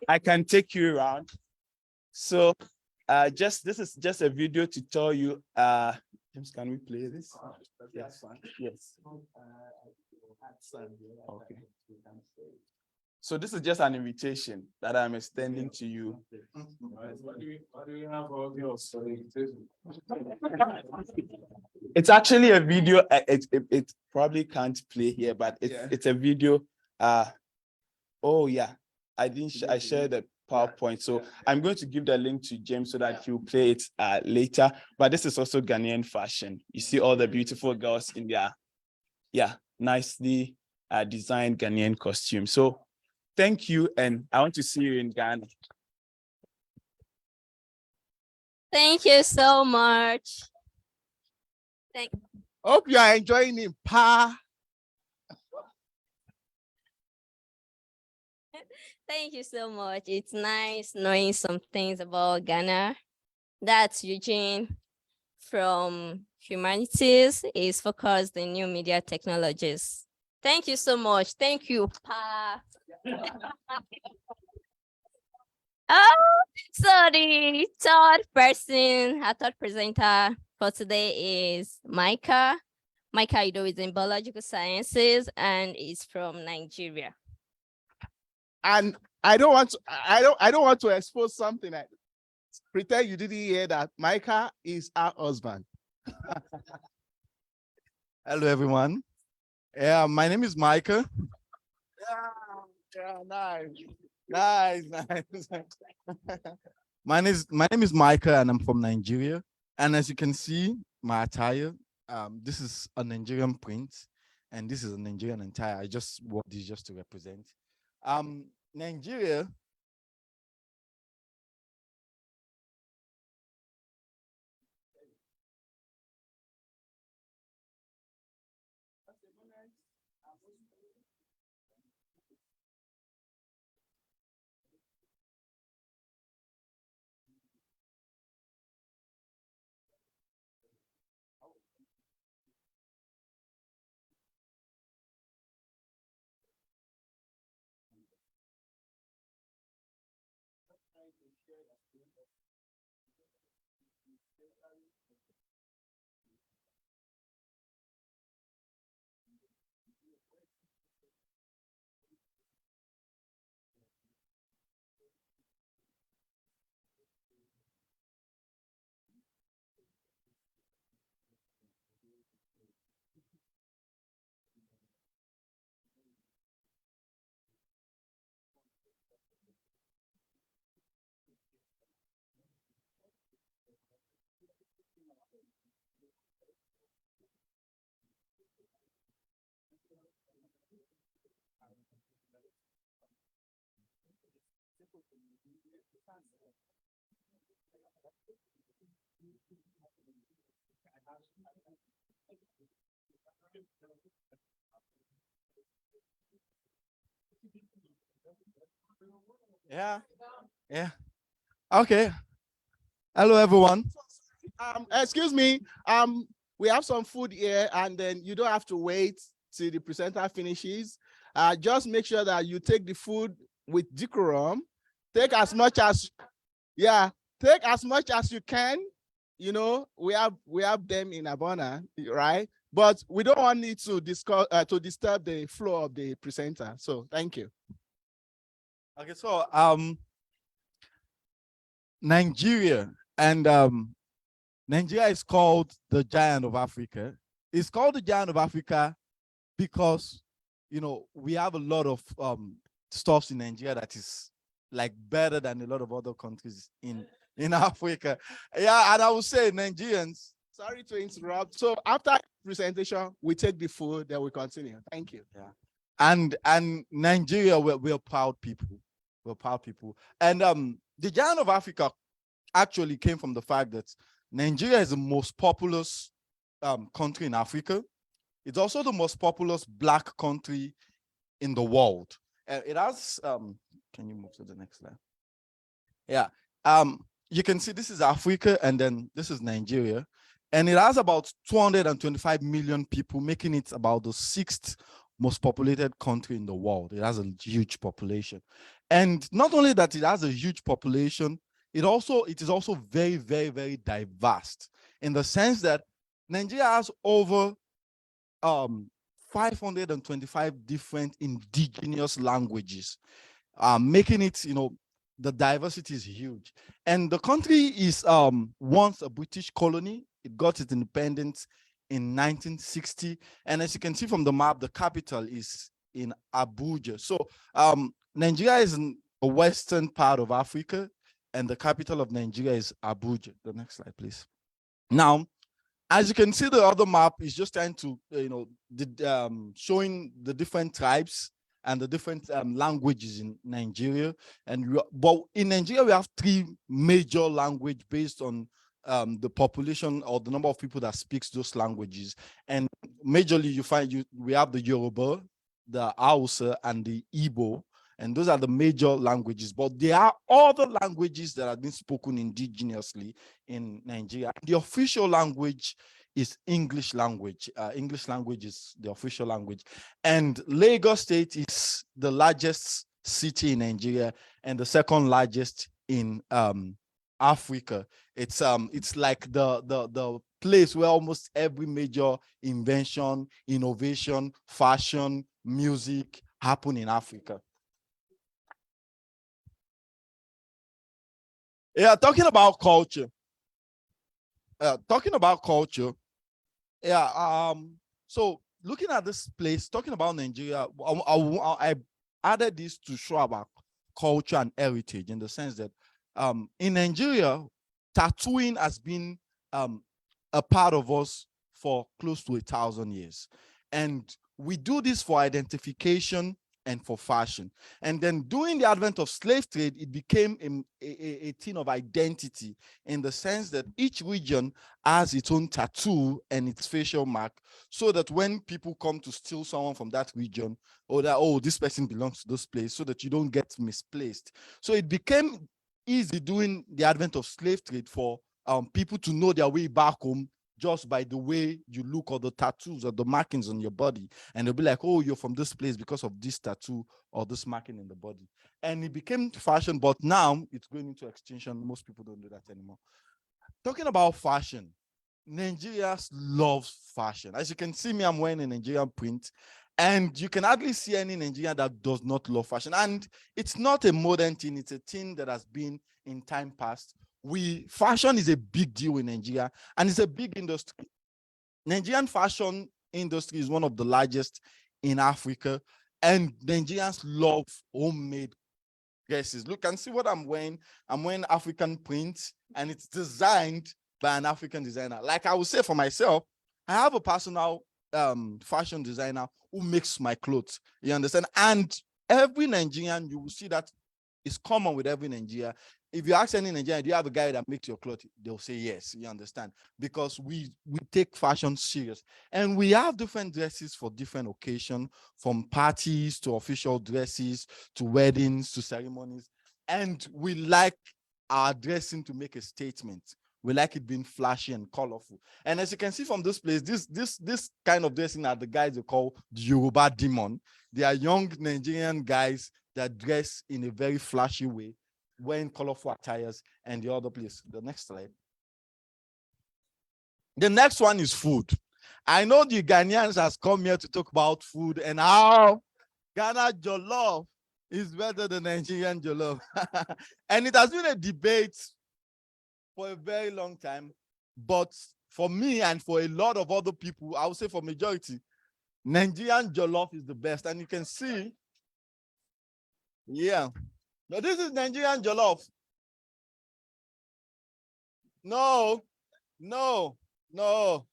I can take you around. So this is just a video to tell you, James, can we play this? Yes. Yes. Okay. So this is just an invitation that I'm extending to you. What do we have all yours? It's actually a video. It probably can't play here, but it's a video. Oh yeah, I shared the PowerPoint, so I'm going to give the link to James so that he'll play it later. But this is also Ghanaian fashion. You see all the beautiful girls in their nicely designed Ghanaian costume. So thank you, and I want to see you in Ghana. Thank you so much. Hope you are enjoying it, pa. Thank you so much. It's nice knowing some things about Ghana. That's Eugene from Humanities. Is focused in new media technologies. Thank you so much. Thank you, Pa. So the third person, our third presenter for today is Micah. Micah Ido is in biological sciences and is from Nigeria. And I don't want to expose something. Like, pretend you didn't hear that. Micah is our husband. Hello, everyone. Yeah, my name is Micah. Yeah, nice. My name is Micah, and I'm from Nigeria. And as you can see, my attire, this is a Nigerian print, and this is a Nigerian attire. I just wore this just to represent. Nigeria. Yeah. Okay. Hello, everyone. Excuse me. We have some food here, and then you don't have to wait till the presenter finishes. Just make sure that you take the food with decorum. Take as much as, yeah, take as much as you can. You know, we have them in abundance, right? But we don't want it to disturb the flow of the presenter. So thank you. Okay, so Nigeria and Nigeria is called the Giant of Africa. It's called the Giant of Africa because, you know, we have a lot of stuffs in Nigeria that is like better than a lot of other countries in Africa. Yeah, and I would say Nigerians. Sorry to interrupt. So after presentation, we take the food, then we continue. Thank you. Yeah, and Nigeria, we're proud people. We're proud people, and the Giant of Africa actually came from the fact that Nigeria is the most populous country in Africa. It's also the most populous Black country in the world. It has, can you move to the next slide? Yeah, you can see this is Africa and then this is Nigeria. And it has about 225 million people, making it about the 6th most populated country in the world. It has a huge population. And not only that it has a huge population, it is also very, very, very diverse in the sense that Nigeria has over 525 different indigenous languages, making it, you know, the diversity is huge. And the country is once a British colony. It got its independence in 1960. And as you can see from the map, the capital is in Abuja. So Nigeria is in the western part of Africa, and the capital of Nigeria is Abuja. The next slide, please. Now, as you can see, the other map is just trying to, you know, showing the different tribes and the different languages in Nigeria. But in Nigeria, we have 3 major languages based on the population or the number of people that speaks those languages. And majorly, we have the Yoruba, the Hausa, and the Igbo. And those are the major languages, but there are other languages that have been spoken indigenously in Nigeria. The official language is English language. English language is the official language. And Lagos State is the largest city in Nigeria and the 2nd largest in Africa. It's like the place where almost every major invention, innovation, fashion, music happen in Africa. Yeah, talking about culture. Yeah, so looking at this place, talking about Nigeria, I added this to show about culture and heritage in the sense that in Nigeria, tattooing has been a part of us for close to 1,000 years. And we do this for identification and for fashion. And then during the advent of slave trade, it became a thing of identity in the sense that each region has its own tattoo and its facial mark, so that when people come to steal someone from that region, or that, oh, this person belongs to this place, so that you don't get misplaced. So it became easy during the advent of slave trade for people to know their way back home just by the way you look, or the tattoos or the markings on your body. And they'll be like, oh, you're from this place because of this tattoo or this marking in the body. And it became fashion, but now it's going into extinction. Most people don't do that anymore. Talking about fashion, Nigerians love fashion. As you can see me, I'm wearing a Nigerian print, and you can hardly see any Nigerian that does not love fashion. And it's not a modern thing, it's a thing that has been in time past. Fashion is a big deal in Nigeria, and it's a big industry. Nigerian fashion industry is one of the largest in Africa, and Nigerians love homemade dresses. Look and see what I'm wearing. I'm wearing African print, and it's designed by an African designer. Like I would say for myself, I have a personal fashion designer who makes my clothes. You understand? And every Nigerian, you will see that it's common with every Nigerian. If you ask any Nigerian, do you have a guy that makes your clothes? They'll say yes. You understand? Because we take fashion serious, and we have different dresses for different occasions, from parties to official dresses to weddings to ceremonies. And we like our dressing to make a statement. We like it being flashy and colorful. And as you can see from this place, this kind of dressing are the guys they call the Yoruba demon. They are young Nigerian guys that dress in a very flashy way, wearing colorful attires. And the other place, the next slide. The next one is food. I know the Ghanaians has come here to talk about food and how Ghana jollof is better than Nigerian jollof. And it has been a debate for a very long time. But for me and for a lot of other people, I would say for majority, Nigerian jollof is the best. And you can see, yeah. Now this is Nigerian jollof. No, no, no,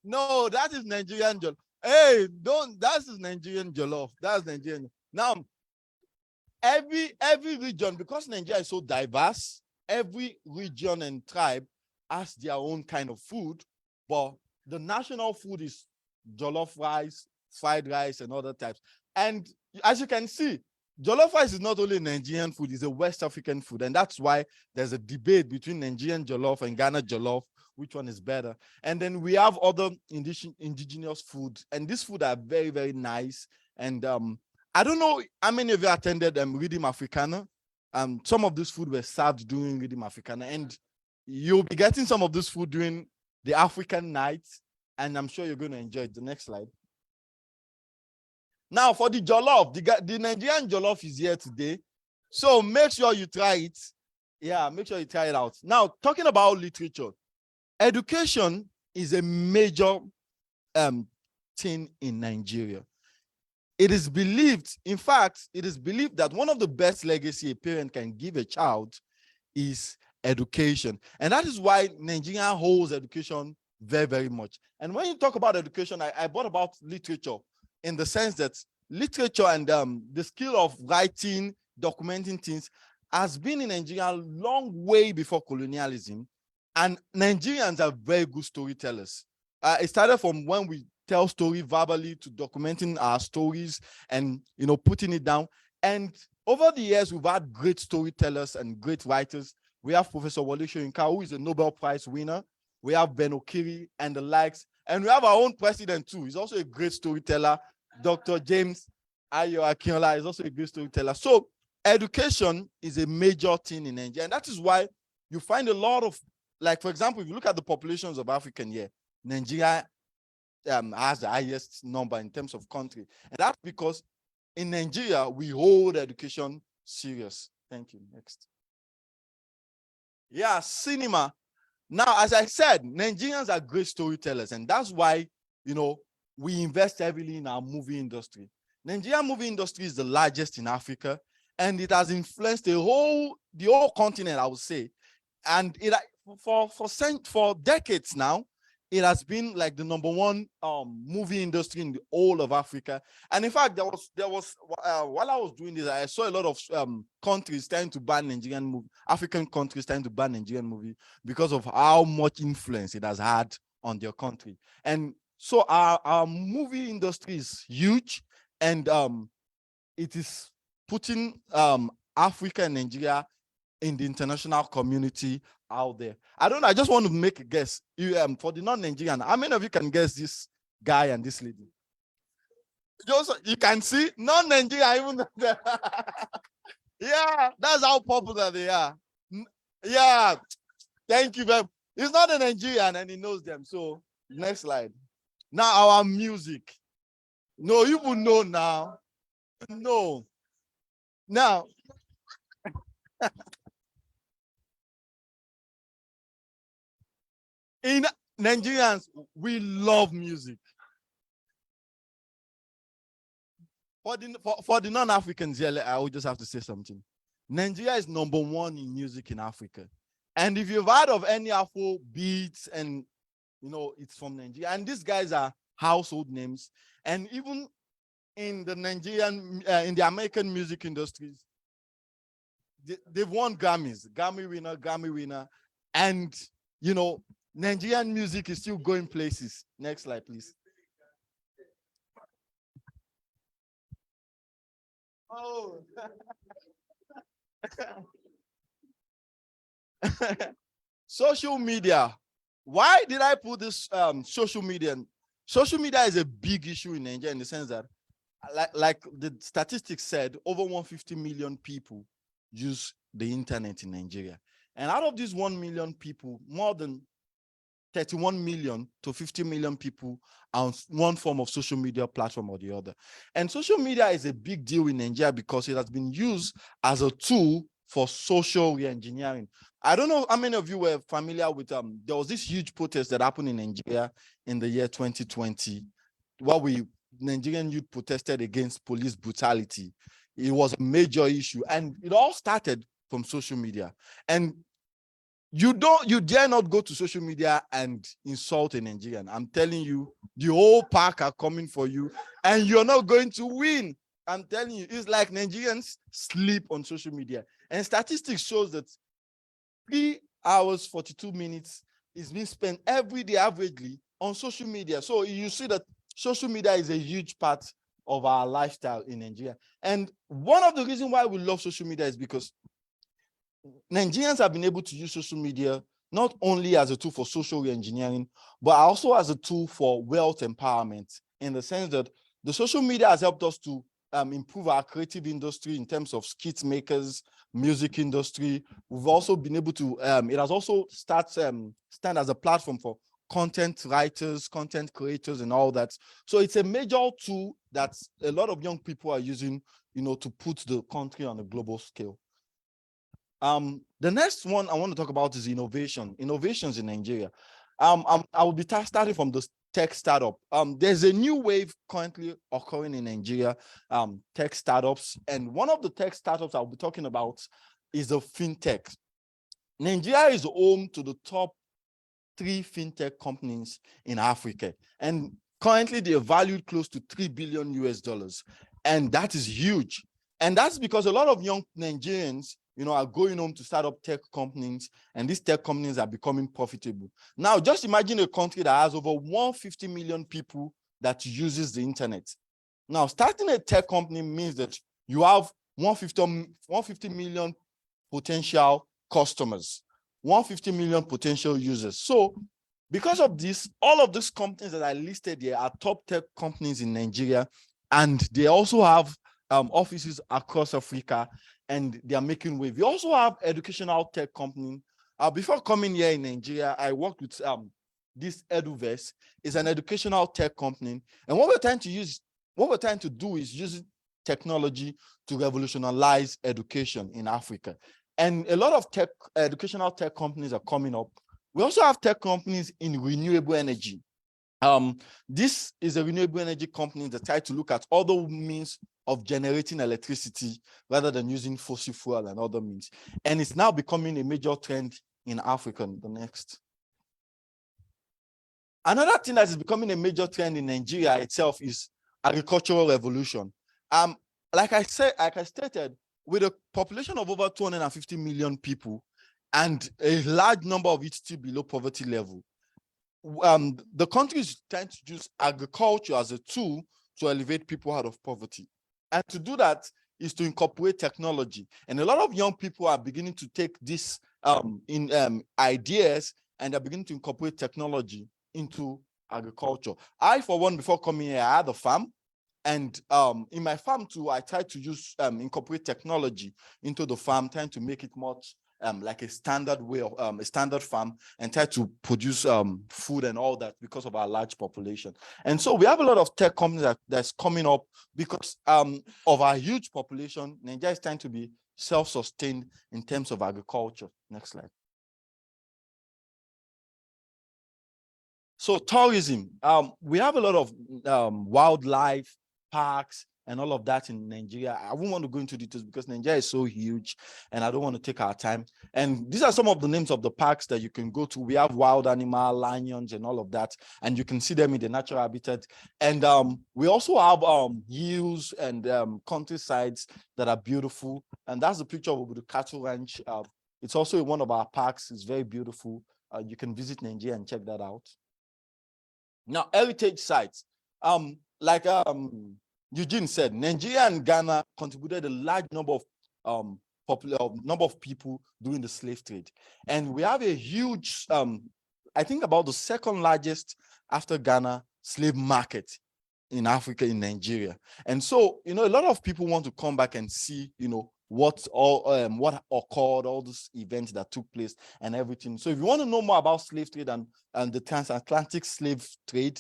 no, that is Nigerian jollof. Hey, don't, that is Nigerian jollof. That's Nigerian. Now, every region, because Nigeria is so diverse, every region and tribe has their own kind of food, but the national food is jollof rice, fried rice, and other types. And as you can see, jollof rice is not only Nigerian food, it's a West African food. And that's why there's a debate between Nigerian jollof and Ghana jollof, which one is better. And then we have other indigenous food, and these food are very, very nice. And I don't know how many of you attended Rhythm Africana. Some of this food were served during Rhythm Africana, and you'll be getting some of this food during the African night, and I'm sure you're going to enjoy it. The next slide. Now for the jollof, the Nigerian jollof is here today. So make sure you try it. Yeah, make sure you try it out. Now, talking about literature, education is a major thing in Nigeria. It is believed, in fact, it is believed that one of the best legacy a parent can give a child is education. And that is why Nigeria holds education very, very much. And when you talk about education, I brought about literature in the sense that literature and the skill of writing, documenting things has been in Nigeria long way before colonialism. And Nigerians are very good storytellers. It started from when we tell story verbally to documenting our stories and, you know, putting it down. And over the years, we've had great storytellers and great writers. We have Professor Wole Soyinka, who is a Nobel Prize winner. We have Ben Okiri and the likes. And we have our own president too. He's also a great storyteller. Dr. James Ayo Akinola is also a great storyteller. So education is a major thing in Nigeria. And that is why you find a lot of, like, for example, if you look at the populations of African here, Nigeria has the highest number in terms of country. And that's because in Nigeria, we hold education serious. Thank you. Next. Yeah, cinema. Now, as I said, Nigerians are great storytellers, and that's why, you know, we invest heavily in our movie industry. Nigerian movie industry is the largest in Africa, and it has influenced the whole continent, I would say. And it for decades now, it has been like the #1 movie industry in the whole of Africa. And in fact, there was while I was doing this, I saw a lot of countries trying to ban Nigerian movie, African countries trying to ban Nigerian movie because of how much influence it has had on their country. And so our movie industry is huge, and it is putting Africa and Nigeria in the international community out there. I don't know, I just want to make a guess. For the non-Nigerian, how many of you can guess this guy and this lady? You can see non-Nigerian even there. Yeah, that's how popular they are. Yeah, thank you very much. He's not a Nigerian and he knows them. So next slide. Now our music. No, you will know now. No. Now, in Nigerians, we love music. For the non-Africans here, I would just have to say something. Nigeria is #1 in music in Africa. And if you've heard of any Afro beats, and you know, it's from Nigeria. And these guys are household names. And even in the Nigerian, in the American music industries, they've won Grammys, Grammy winner. And, you know, Nigerian music is still going places. Next slide, please. Oh. social media. Why did I put this social media? Social media is a big issue in Nigeria in the sense that, like the statistics said, over 150 million people use the internet in Nigeria. And out of these 1 million people, more than 31 million to 50 million people on one form of social media platform or the other. And social media is a big deal in Nigeria because it has been used as a tool for social re-engineering. I don't know how many of you were familiar with, there was this huge protest that happened in Nigeria in the year 2020, where Nigerian youth protested against police brutality. It was a major issue, and it all started from social media. And you dare not go to social media and insult a Nigerian. I'm telling you, the whole pack are coming for you, and you're not going to win. I'm telling you, it's like Nigerians sleep on social media. And statistics shows that 3 hours, 42 minutes is being spent every day averagely on social media. So you see that social media is a huge part of our lifestyle in Nigeria. And one of the reasons why we love social media is because Nigerians have been able to use social media not only as a tool for social engineering, but also as a tool for wealth empowerment, in the sense that the social media has helped us to improve our creative industry in terms of skit makers, music industry. We've also been able to, it has also stand as a platform for content writers, content creators, and all that. So it's a major tool that a lot of young people are using, to put the country on a global scale. The next one I want to talk about is innovations in Nigeria. I will be starting from the tech startup. There's a new wave currently occurring in Nigeria, tech startups. And one of the tech startups I'll be talking about is the fintech. Nigeria is home to the top 3 fintech companies in Africa. And currently they're valued close to $3 billion US. And that is huge. And that's because a lot of young Nigerians, are going home to start up tech companies, and these tech companies are becoming profitable. Now, just imagine a country that has over 150 million people that uses the internet. Now, starting a tech company means that you have 150 million potential customers, 150 million potential users. So because of this, all of these companies that I listed here are top tech companies in Nigeria, and they also have offices across Africa, and they are making wave. We also have educational tech company. Before coming here in Nigeria, I worked with this Eduverse. Is an educational tech company, and what we're trying to do is use technology to revolutionize education in Africa. And a lot of educational tech companies are coming up. We also have tech companies in renewable energy. This is a renewable energy company that try to look at other means of generating electricity rather than using fossil fuel and other means. And it's now becoming a major trend in Africa. The next. Another thing that is becoming a major trend in Nigeria itself is agricultural revolution. Like I stated, with a population of over 250 million people and a large number of it still below poverty level, the country is trying to use agriculture as a tool to elevate people out of poverty. And to do that is to incorporate technology. And a lot of young people are beginning to take this ideas, and they're beginning to incorporate technology into agriculture. I, for one, before coming here, I had a farm. And in my farm too, I tried to use incorporate technology into the farm, trying to make it much like a standard way of a standard farm, and try to produce food and all that because of our large population. And so we have a lot of tech companies that's coming up because of our huge population. Nigeria is trying to be self-sustained in terms of agriculture. Next slide. So tourism, we have a lot of wildlife parks and all of that in Nigeria. I won't want to go into details because Nigeria is so huge and I don't want to take our time. And these are some of the names of the parks that you can go to. We have wild animal, lions, and all of that. And you can see them in the natural habitat. And we also have hills and countrysides that are beautiful. And that's the picture of the cattle ranch. It's also in one of our parks. It's very beautiful. You can visit Nigeria and check that out. Now, heritage sites. Like Eugene said, Nigeria and Ghana contributed a large number of number of people doing the slave trade. And we have a huge, I think about the second largest after Ghana slave market in Africa, in Nigeria. And so, a lot of people want to come back and see, what occurred, all these events that took place and everything. So if you want to know more about slave trade and the transatlantic slave trade,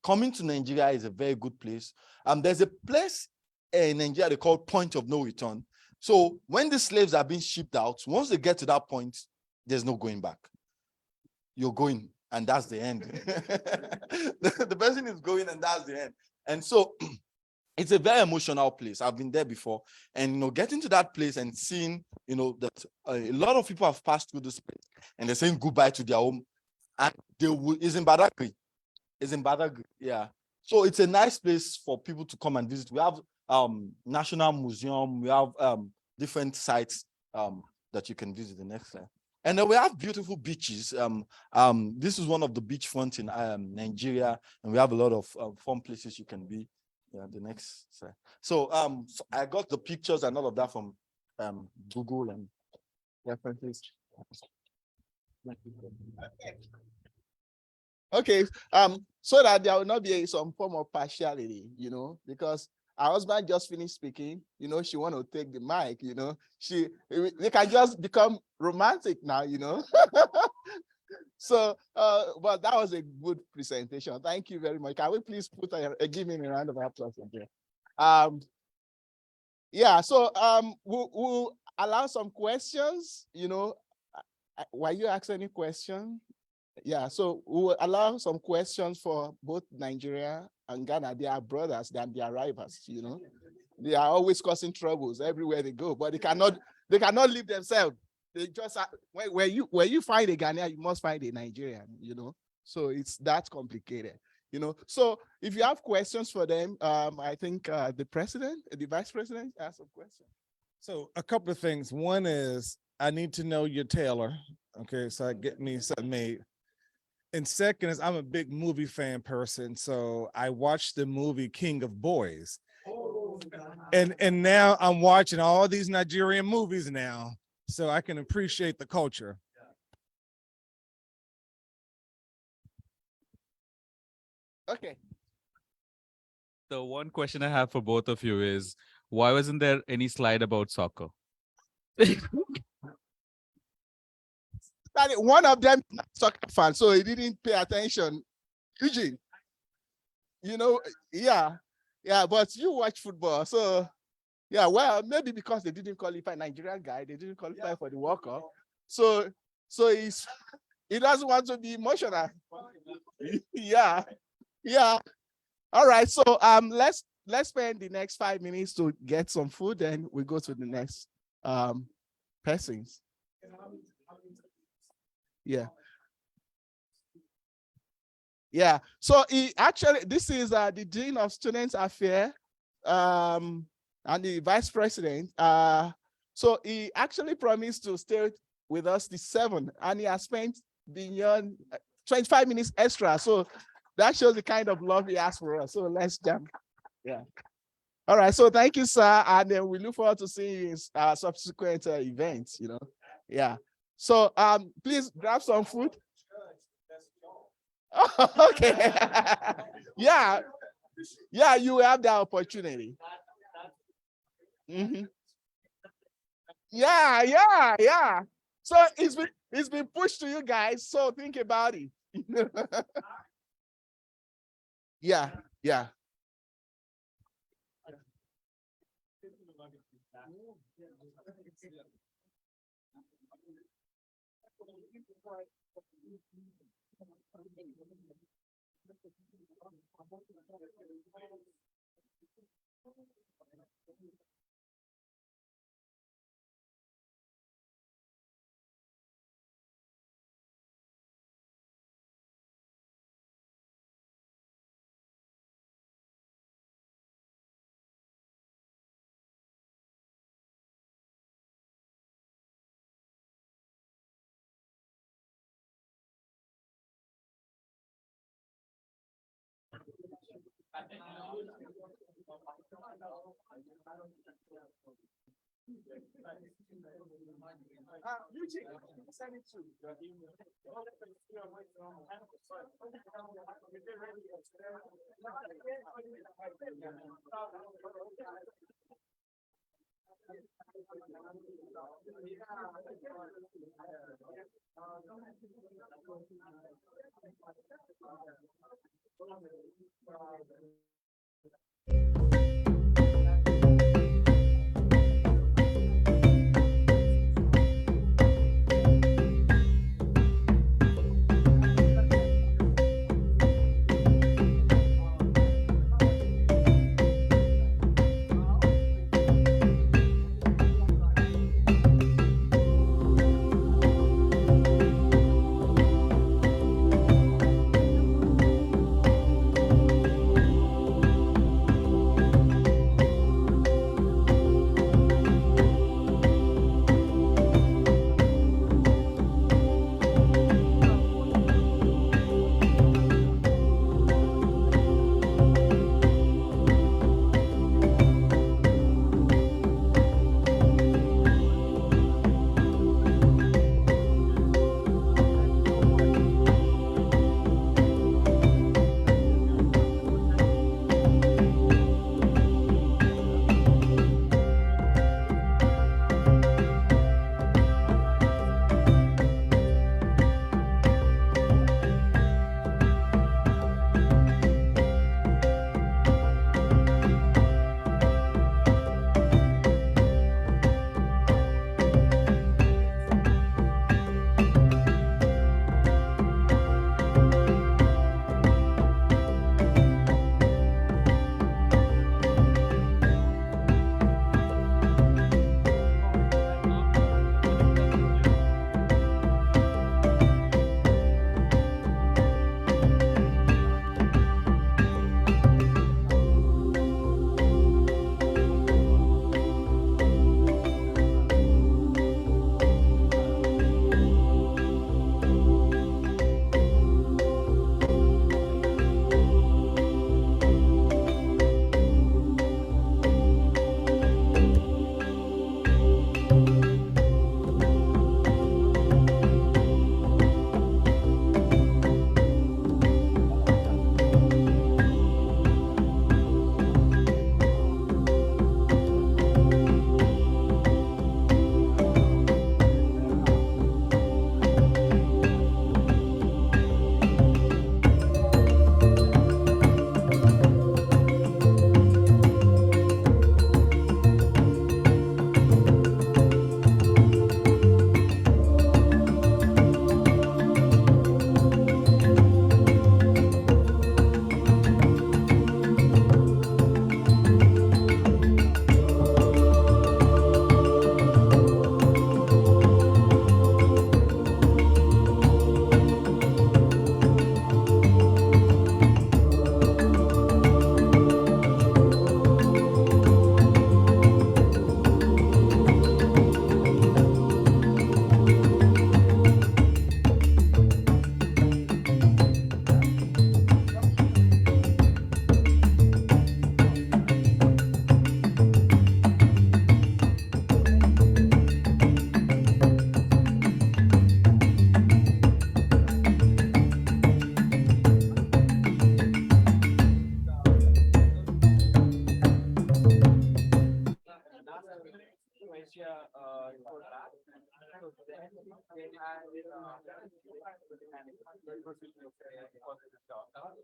coming to Nigeria is a very good place. There's a place in Nigeria they call point of no return. So when the slaves are being shipped out, once they get to that point, there's no going back. You're going, and that's the end. The person is going, and that's the end. And so it's a very emotional place. I've been there before, and getting to that place and seeing, that a lot of people have passed through this place, and they're saying goodbye to their home, and is in Badagry. Yeah. So it's a nice place for people to come and visit. We have National Museum. We have different sites that you can visit. The next slide. And then we have beautiful beaches. This is one of the beachfront in Nigeria, and we have a lot of fun places you can be. Yeah, the next slide. So I got the pictures and all of that from Google and references. Okay, so that there will not be some form of partiality, because our husband just finished speaking, she want to take the mic, they can just become romantic now, So, but that was a good presentation. Thank you very much. Can we please give him a round of applause again? Yeah, so we'll allow some questions, Were you asking any question? Yeah, so we'll allow some questions for both Nigeria and Ghana. They are brothers, they are rivals, They are always causing troubles everywhere they go, but they cannot leave themselves. They just where you find a Ghanaian, you must find a Nigerian, So it's that complicated, So if you have questions for them, I think the vice president has some questions. So a couple of things. One is I need to know your tailor. Okay, so I get me something made. And second is I'm a big movie fan person, so I watched the movie King of Boys. And now I'm watching all these Nigerian movies now, so I can appreciate the culture. Okay. The one question I have for both of you is, why wasn't there any slide about soccer? One of them is a soccer fan, so he didn't pay attention. Eugene, yeah, but you watch football, so yeah, well, maybe because they didn't qualify, Nigerian guy, they didn't qualify for the World Cup, so he doesn't want to be emotional. Yeah. All right, so let's spend the next 5 minutes to get some food, and we go to the next persons. Yeah. So this is the Dean of Students Affairs and the Vice President. So he actually promised to stay with us the 7th, and he has spent beyond 25 minutes extra. So that shows the kind of love he has for us. So let's jump. Yeah. All right. So thank you, sir. And then we look forward to seeing you in subsequent events, Yeah. So please grab some food. Okay. Yeah, you have that opportunity. Yeah. So it's been pushed to you guys, so think about it. Yeah.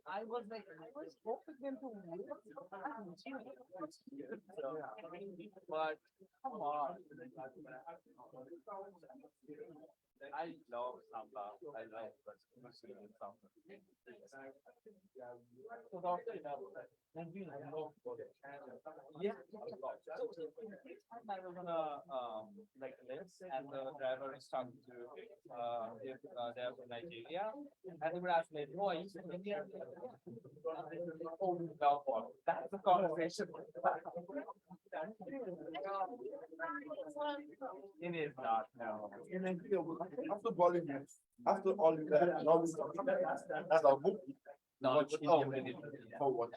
I was hoping them to win. But come on. I love samba. I love samba. Yeah. I was on a like this, and the driver is talking to if they're from Nigeria, and they would ask me, "Oh, are you from India?" Oh, no, that's the conversation. It is not, no. After bowling, after all that, and all this stuff, that's our book. No, it's Oh, India. for what?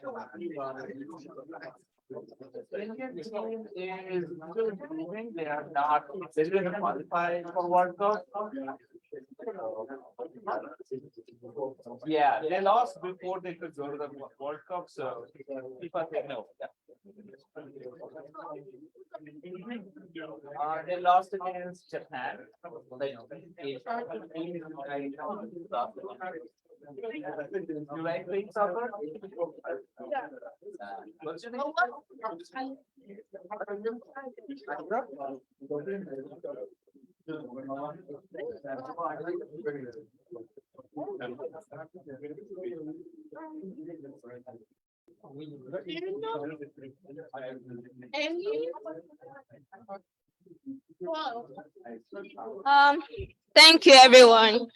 Indian team is still improving. They are not, they didn't qualify for World Cup. Yeah, they lost before they could go to the World Cup, so FIFA said no. They lost against Japan. Like, you like playing soccer? Yeah. What's your name? Thank you, everyone.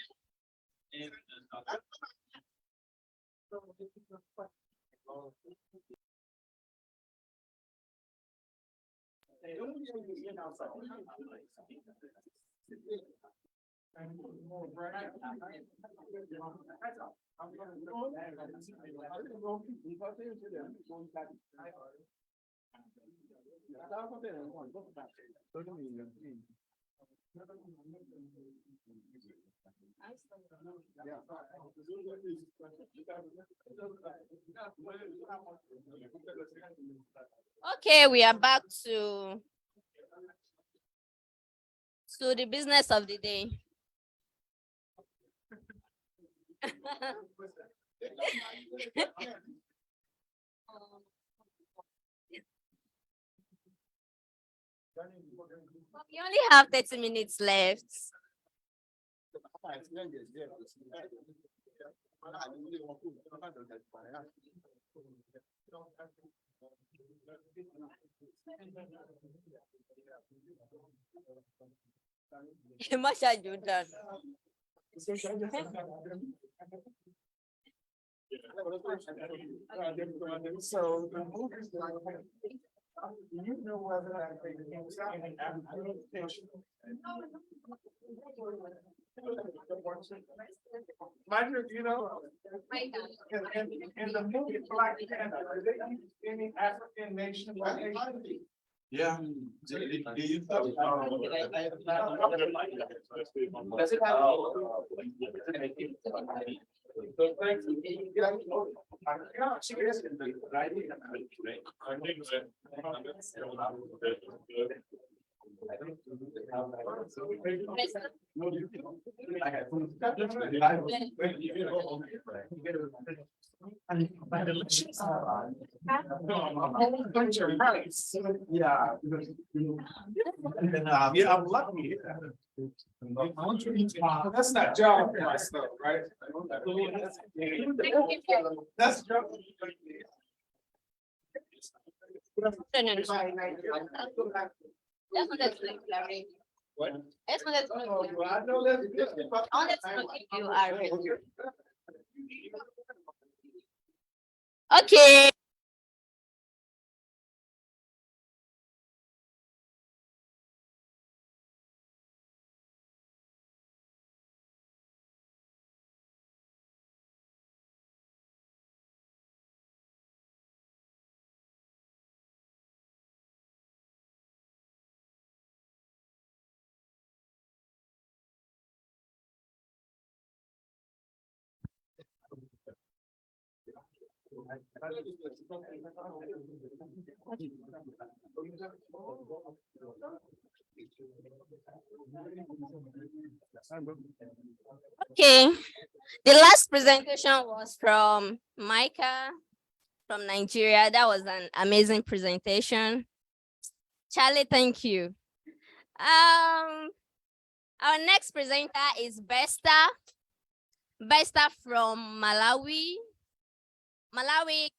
Okay, we are back to the business of the day. We only have 30 minutes left. Masha Jordan. So the movers, you know whether that they can application. Imagine, you know, in the movie Black Panther, are they use any African nation? Yeah. Does it Yeah. Yeah, I'm lucky. That's not job stuff, right? That's job. No, no, no. That's what that's like, Larry. What? That's what that's like. I know that's. All that's like if you are ready. Okay. Okay. The last presentation was from Micah from Nigeria. That was an amazing presentation. Charlie, thank you. Our next presenter is Besta. Besta from Malawi. Malawi.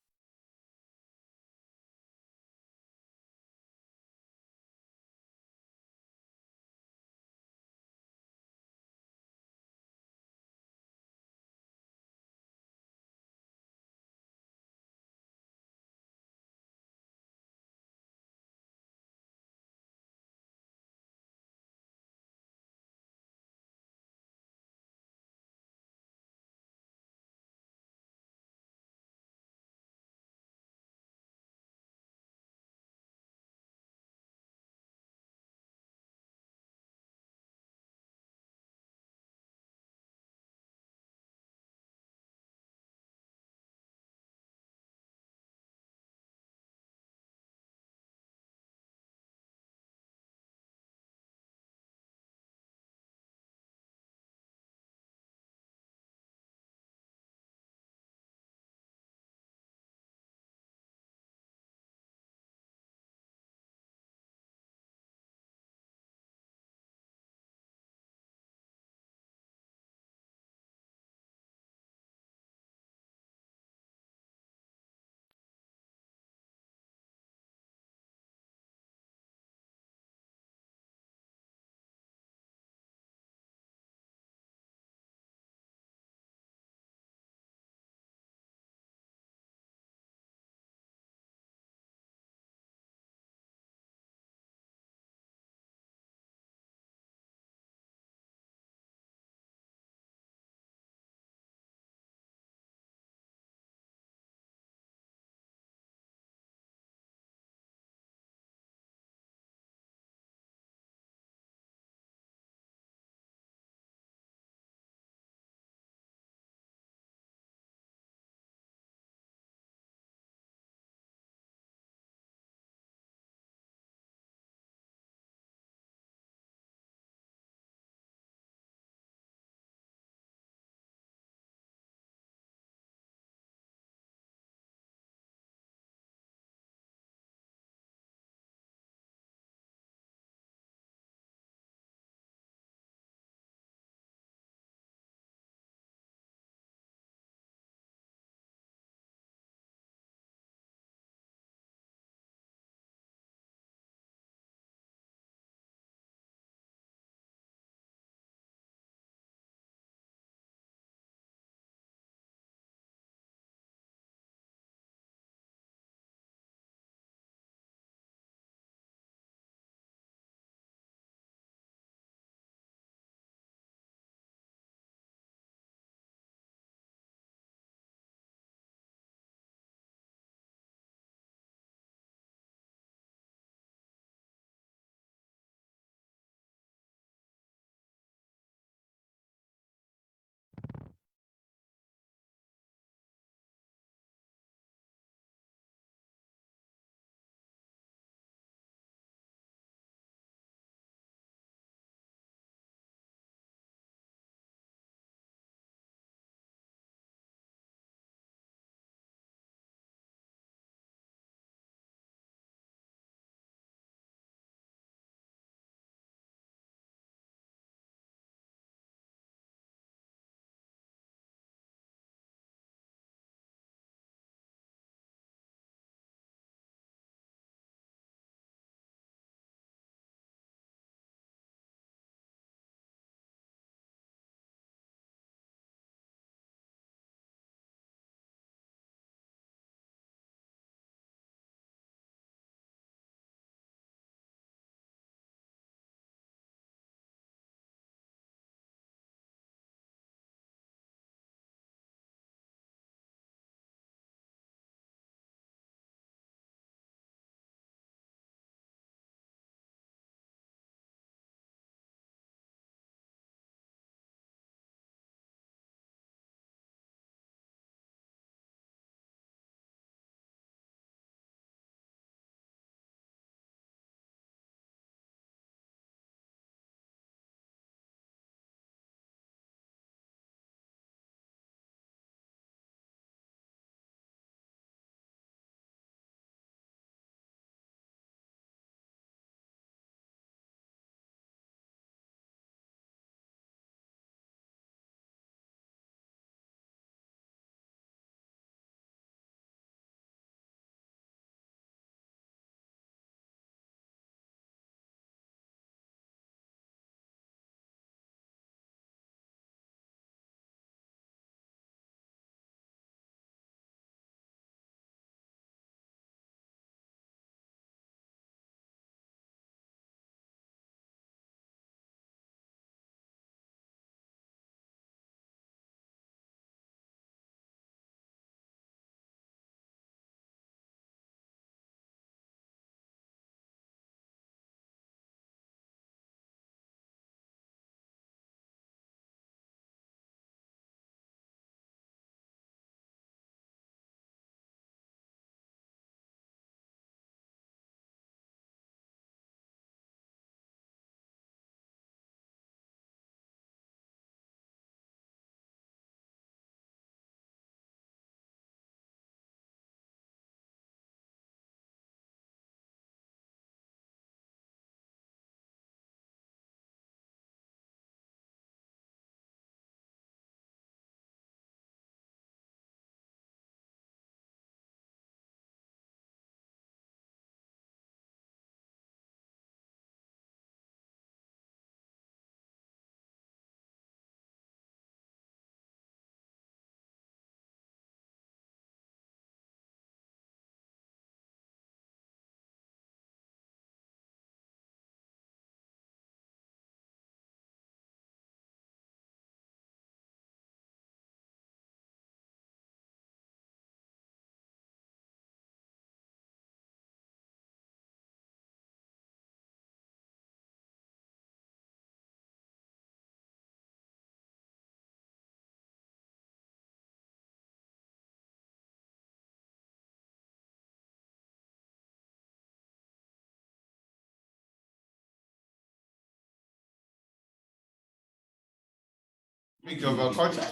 of our culture.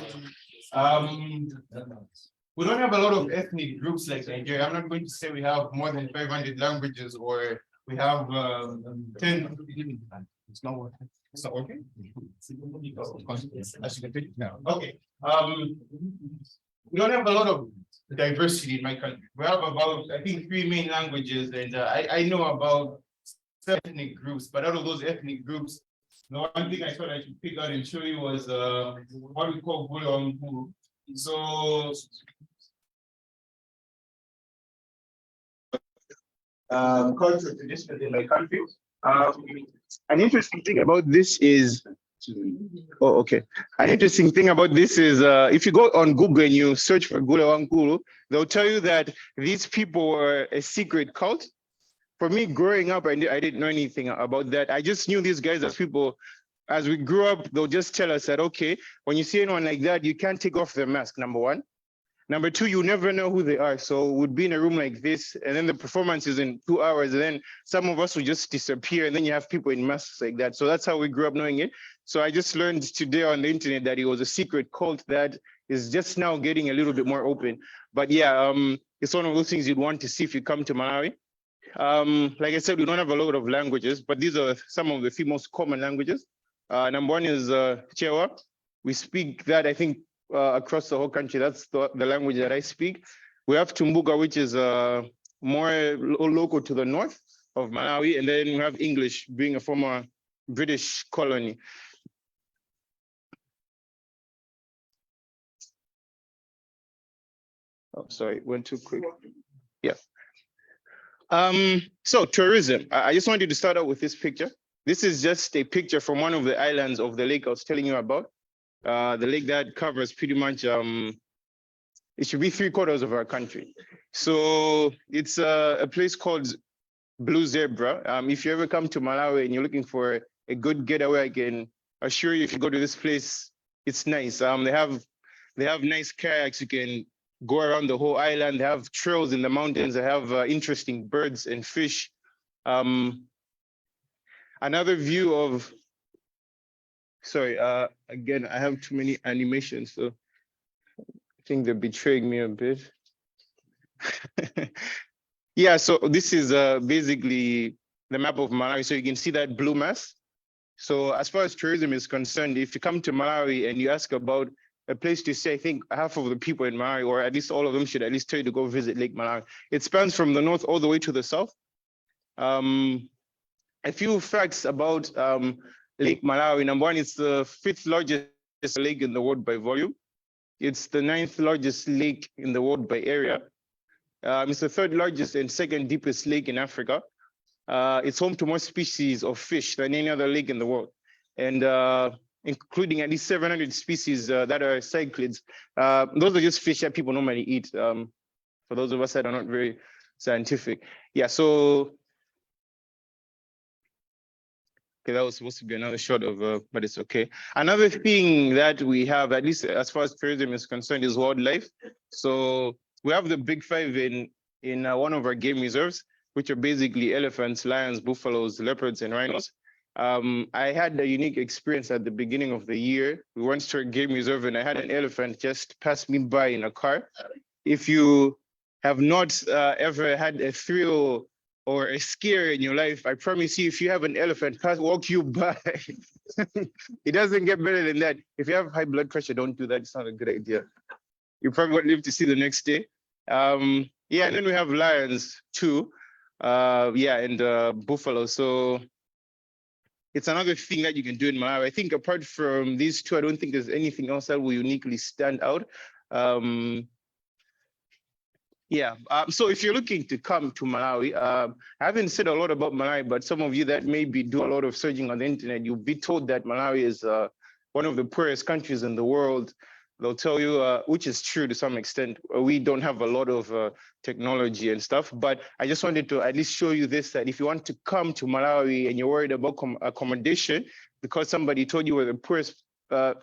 We don't have a lot of ethnic groups like Nigeria. I'm not going to say we have more than 500 languages or we have 10. It's not working. It's not working. As you can take it now. Okay. We don't have a lot of diversity in my country. We have about, I think, 3 main languages, and I know about 7 ethnic groups. But out of those ethnic groups, the one thing I thought I should pick out and show you was what we call Gulu. So culture traditions in my country. An interesting thing about this is, oh, okay. An interesting thing about this is, if you go on Google and you search for Gulu, they'll tell you that these people were a secret cult. For me, growing up, I didn't know anything about that. I just knew these guys as people. As we grew up, they'll just tell us that, okay, when you see anyone like that, you can't take off their mask, number one. Number two, you never know who they are. So we'd be in a room like this, and then the performance is in 2 hours, and then some of us would just disappear, and then you have people in masks like that. So that's how we grew up knowing it. So I just learned today on the internet that it was a secret cult that is just now getting a little bit more open. But yeah, it's one of those things you'd want to see if you come to Malawi. Like I said, we don't have a lot of languages, but these are some of the few most common languages. Number one is Chewa. We speak that, I think, across the whole country. That's the language that I speak. We have Tumbuka, which is more local to the north of Malawi. And then we have English, being a former British colony. Oh, sorry, went too quick. Yeah. So tourism. I just wanted to start out with this picture. This is just a picture from one of the islands of the lake I was telling you about. The lake that covers pretty much, it should be 3/4 of our country. So it's a place called Blue Zebra. If you ever come to Malawi and you're looking for a good getaway, I can assure you if you go to this place, it's nice. They have nice kayaks. You can go around the whole island. They have trails in the mountains. They have interesting birds and fish. Another view of, sorry, again, I have too many animations, so I think they're betraying me a bit. Yeah, so this is basically the map of Malawi. So you can see that blue mass. So as far as tourism is concerned, if you come to Malawi and you ask about a place to stay, I think half of the people in Malawi, or at least all of them, should at least tell you to go visit Lake Malawi. It spans from the north all the way to the south. A few facts about Lake Malawi. Number one, it's the 5th largest lake in the world by volume. It's the 9th largest lake in the world by area. It's the 3rd largest and 2nd deepest lake in Africa. It's home to more species of fish than any other lake in the world, and including at least 700 species that are cichlids. Those are just fish that people normally eat. For those of us that are not very scientific. Yeah, so okay, that was supposed to be another shot of, but it's okay. Another thing that we have, at least as far as tourism is concerned, is wildlife. So we have the big 5 in one of our game reserves, which are basically elephants, lions, buffaloes, leopards, and rhinos. I had a unique experience at the beginning of the year. We went to a game reserve and I had an elephant just pass me by in a car. If you have not ever had a thrill or a scare in your life, I promise you, if you have an elephant walk you by, it doesn't get better than that. If you have high blood pressure, don't do that. It's not a good idea. You probably won't live to see the next day. Yeah, and then we have lions too. Yeah, and buffalo. So it's another thing that you can do in Malawi. I think apart from these two, I don't think there's anything else that will uniquely stand out. Yeah, so if you're looking to come to Malawi, I haven't said a lot about Malawi, but some of you that maybe do a lot of searching on the internet, you'll be told that Malawi is one of the poorest countries in the world. They'll tell you, which is true to some extent, we don't have a lot of technology and stuff, but I just wanted to at least show you this, that if you want to come to Malawi and you're worried about accommodation, because somebody told you we're the poorest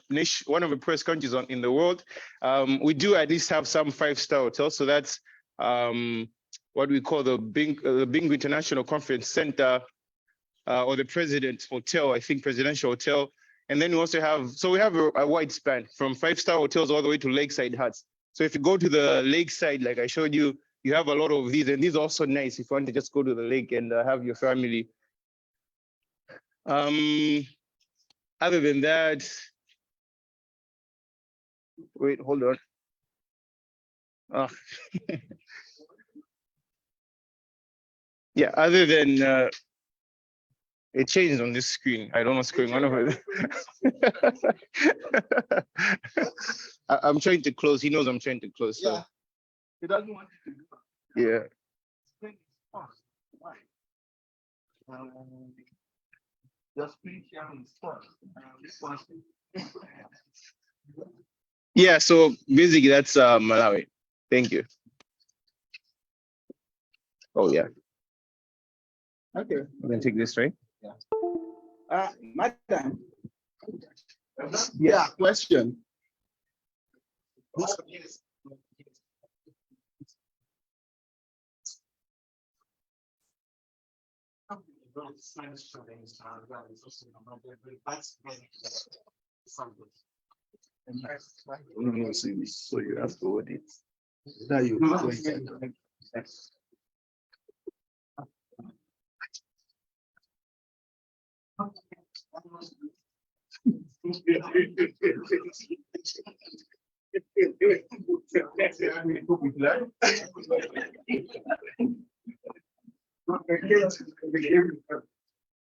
nation, one of the poorest countries in the world, we do at least have some 5-star hotels. So that's what we call the Bingu International Conference Center, or the President's Hotel, I think Presidential Hotel. And then we also have, so we have a wide span from 5-star hotels all the way to lakeside huts. So if you go to the lakeside, like I showed you, you have a lot of these, and these are also nice if you want to just go to the lake and have your family. Other than that, wait, hold on. Yeah, other than it changed on this screen. I don't know what's going on over there. I'm trying to close. He knows I'm trying to close. So. Yeah. He doesn't want you to do Yeah. Just finish sharing first. Yeah, so basically that's Malawi. Thank you. Oh yeah. Okay, I'm gonna take this, right? Madam. Yeah, question. So you have to hold it. Now you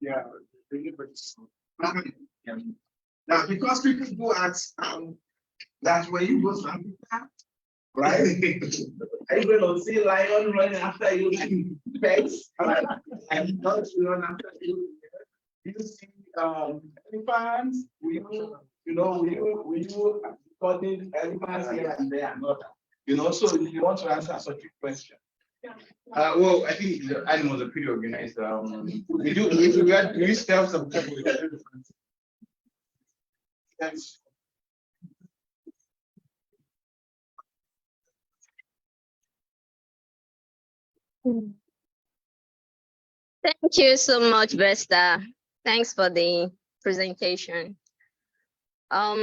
Yeah. Now, because people do ask, that's where you go, right? Are you going to see lion running after you like pets? And dogs run after you. You see elephants? Will you cutting elephants here and there? So you want to answer such a question. Well, I think the animals are pretty organized. We used to have some trouble with elephants. Yes. Thank you so much, Vesta. Thanks for the presentation. Our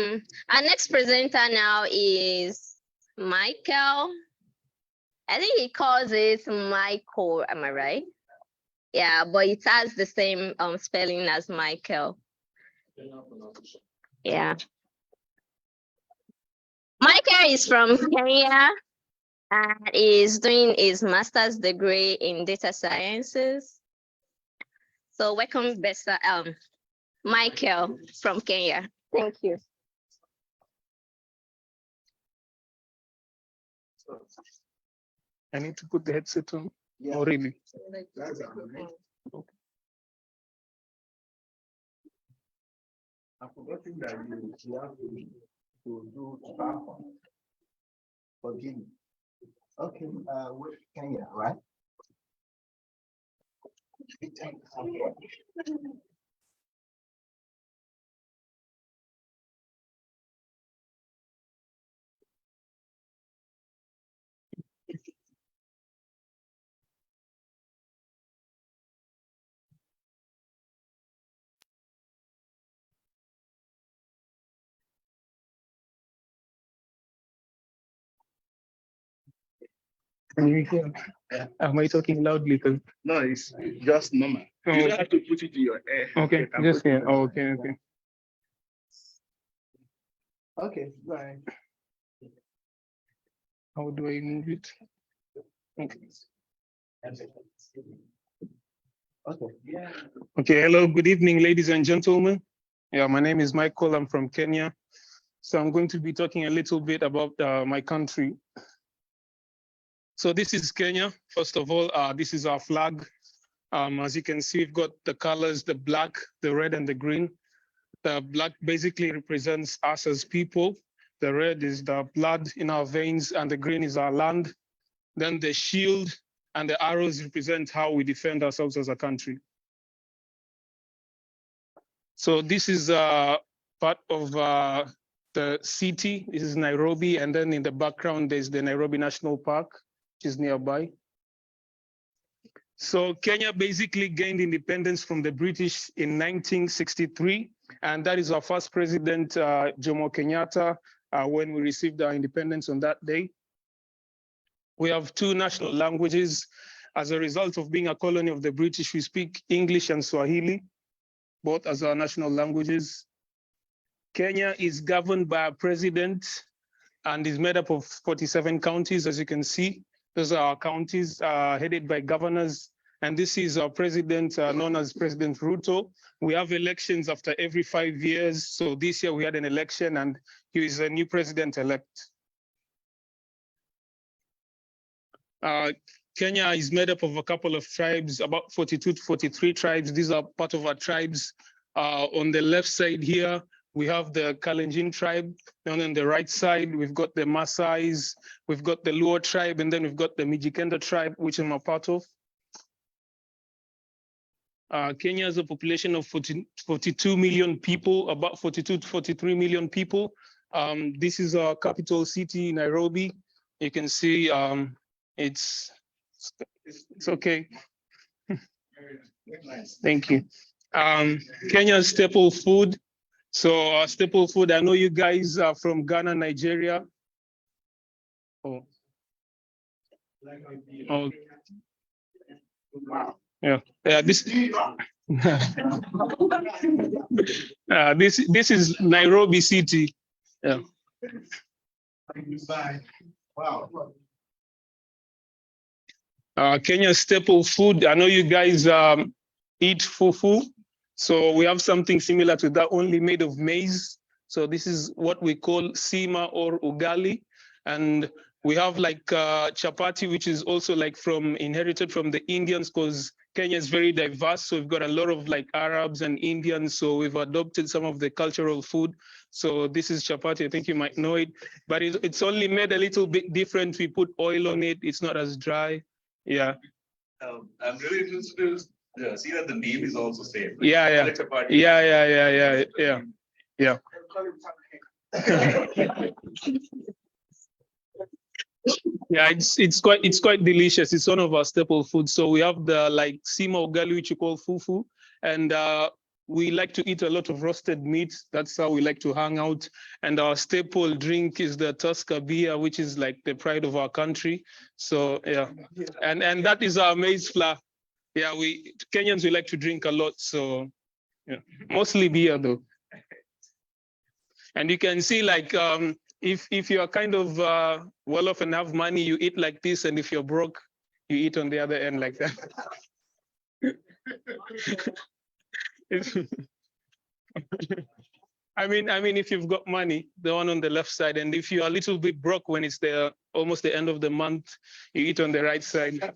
next presenter now is Michael. I think he calls it Michael, am I right? Yeah, but it has the same spelling as Michael. Yeah. Michael is from Kenya and is doing his master's degree in data sciences. So welcome, Vesta, Michael from Kenya. Thank you. I need to put the headset on. Yeah. Oh, really? That's amazing. Okay. I'm forgetting that you have to do PowerPoint. Forgive me. Okay, with Kenya, right? Can you hear? Am I talking loudly? No, it's just normal. Oh. You don't have to put it in your ear. Okay, You can just put it here. in Oh, okay, okay. Okay, go ahead. How do I move it? Okay. Okay. Yeah. Okay, hello, good evening, ladies and gentlemen. Yeah, my name is Michael, I'm from Kenya. So I'm going to be talking a little bit about my country. So this is Kenya. First of all, this is our flag. As you can see, we've got the colors, the black, the red, and the green. The black basically represents us as people. The red is the blood in our veins, and the green is our land. Then the shield and the arrows represent how we defend ourselves as a country. So this is part of the city. This is Nairobi, and then in the background, there's the Nairobi National Park, which is nearby. So Kenya basically gained independence from the British in 1963. And that is our first president, Jomo Kenyatta, when we received our independence on that day. We have 2 national languages. As a result of being a colony of the British, we speak English and Swahili, both as our national languages. Kenya is governed by a president and is made up of 47 counties, as you can see. Those are our counties headed by governors. And this is our president, known as President Ruto. We have elections after every 5 years. So this year we had an election and he is a new president-elect. Kenya is made up of a couple of tribes, about 42 to 43 tribes. These are part of our tribes. On the left side here, we have the Kalenjin tribe. And on the right side, we've got the Maasais, we've got the Luo tribe, and then we've got the MichiganTech tribe, which I'm a part of. Kenya has a population of 42 million people, about 42 to 43 million people. This is our capital city, Nairobi. You can see it's okay. Thank you. Kenya's staple food. So our staple food, I know you guys are from Ghana, Nigeria. Oh. Oh. Yeah. This this is Nairobi city. Yeah. Wow. Kenya's staple food. I know you guys eat fufu. So we have something similar to that, only made of maize. So this is what we call sima or ugali. And we have like chapati, which is also like inherited from the Indians, because Kenya is very diverse. So we've got a lot of like Arabs and Indians. So we've adopted some of the cultural food. So this is chapati. I think you might know it, but it's only made a little bit different. We put oil on it. It's not as dry. Yeah. I'm really interested to see that the name is also same. Yeah, yeah. Yeah. Yeah, it's quite delicious. It's one of our staple foods. So we have the like sima ugali, which you call fufu, and we like to eat a lot of roasted meat. That's how we like to hang out. And our staple drink is the Tusker beer, which is like the pride of our country. So yeah, and that is our maize flour. Yeah, Kenyans, we like to drink a lot. So yeah, mostly beer though. And you can see like if you are kind of well off and have money, you eat like this, and if you're broke, you eat on the other end like that. I mean, if you've got money, the one on the left side, and if you're a little bit broke when it's almost the end of the month, you eat on the right side.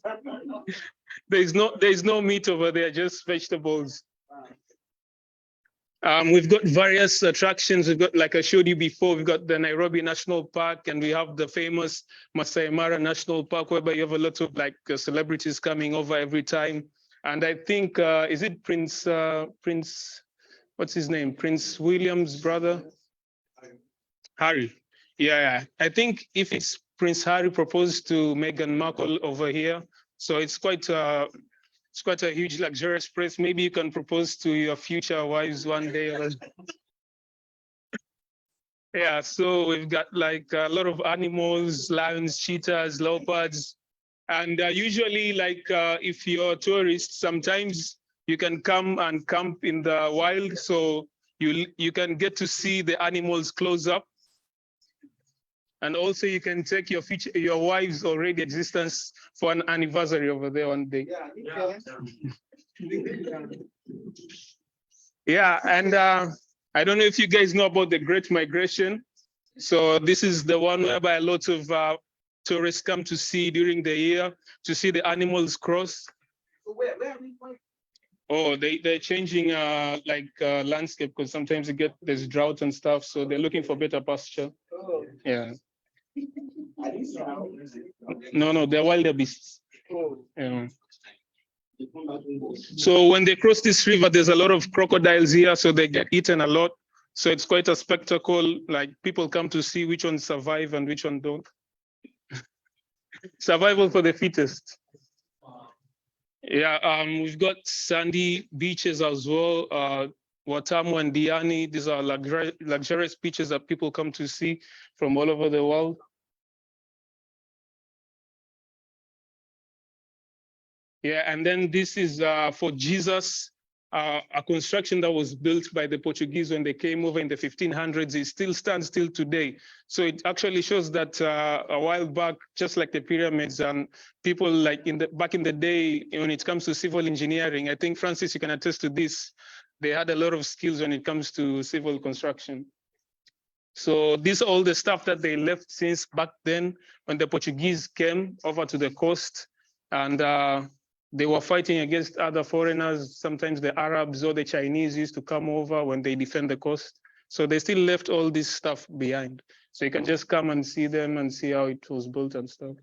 There's no meat over there, just vegetables. We've got various attractions. We've got, like I showed you before, we've got the Nairobi National Park, and we have the famous Masai Mara National Park, whereby you have a lot of like celebrities coming over every time. And I think, is it Prince, what's his name? Prince William's brother? Harry. Yeah, I think if it's Prince Harry proposed to Meghan Markle over here, so it's quite a huge luxurious place. Maybe you can propose to your future wives one day. Yeah, so we've got like a lot of animals, lions, cheetahs, leopards. And usually, like if you're a tourist, sometimes you can come and camp in the wild, so you can get to see the animals close up. And also you can take your wife's already existence for an anniversary over there one day. Yeah, and I don't know if you guys know about the Great Migration. So this is the one whereby a lot of tourists come to see during the year, to see the animals cross. So where are we going? Oh, they're changing landscape, because sometimes there's drought and stuff, so they're looking for better pasture. Oh. Yeah. Are these No, they're wildebeests. Oh. Yeah. So when they cross this river, there's a lot of crocodiles here, so they get eaten a lot. So it's quite a spectacle. Like people come to see which ones survive and which one don't. Survival for the fittest. Yeah, we've got sandy beaches as well. Watamu and Diani. These are luxurious beaches that people come to see from all over the world. Yeah, and then this is for Jesus, a construction that was built by the Portuguese when they came over in the 1500s. It still stands till today. So it actually shows that a while back, just like the pyramids and people like back in the day, when it comes to civil engineering, I think Francis, you can attest to this. They had a lot of skills when it comes to civil construction. So this all the stuff that they left since back then when the Portuguese came over to the coast, and they were fighting against other foreigners. Sometimes the Arabs or the Chinese used to come over when they defend the coast. So they still left all this stuff behind. So you can just come and see them and see how it was built and stuff.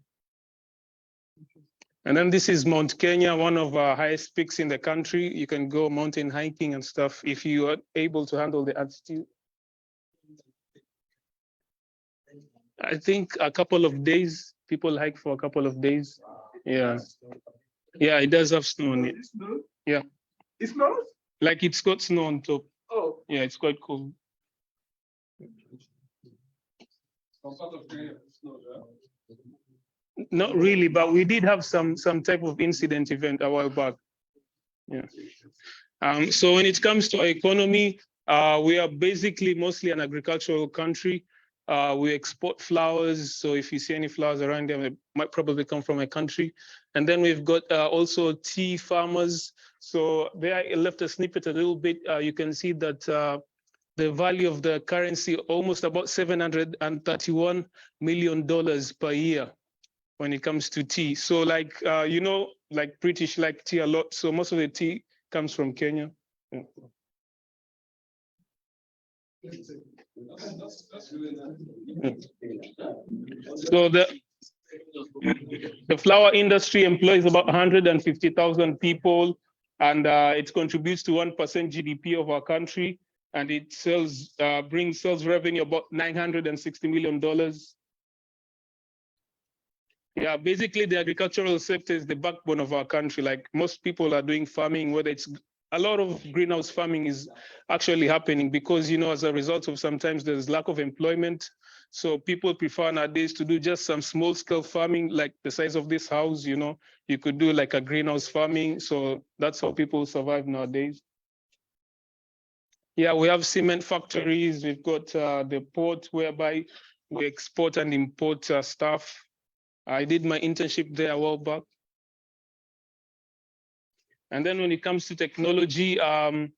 And then this is Mount Kenya, one of our highest peaks in the country. You can go mountain hiking and stuff if you are able to handle the altitude. I think a couple of days, people hike for a couple of days. Yeah. Yeah, it does have snow on it. Yeah. It snows? Like it's got snow on top. Oh. Yeah, it's quite cool. Not really, but we did have some type of incident event a while back. Yeah. So when it comes to our economy, we are basically mostly an agricultural country. We export flowers. So if you see any flowers around them, it might probably come from a country. And then we've got also tea farmers. So there I left a snippet a little bit. You can see that the value of the currency, almost about $731 million per year when it comes to tea. So like, you know, like British like tea a lot. So most of the tea comes from Kenya. Yeah. So the flower industry employs about 150,000 people, and it contributes to 1% GDP of our country, and it brings sales revenue about $960 million. Yeah, basically the agricultural sector is the backbone of our country. Like most people are doing farming, whether it's a lot of greenhouse farming is actually happening because, you know, as a result of sometimes there's lack of employment. So people prefer nowadays to do just some small scale farming, like the size of this house, you know, you could do like a greenhouse farming. So that's how people survive nowadays. Yeah, we have cement factories. We've got the port whereby we export and import stuff. I did my internship there a while back. And then when it comes to technology, I'm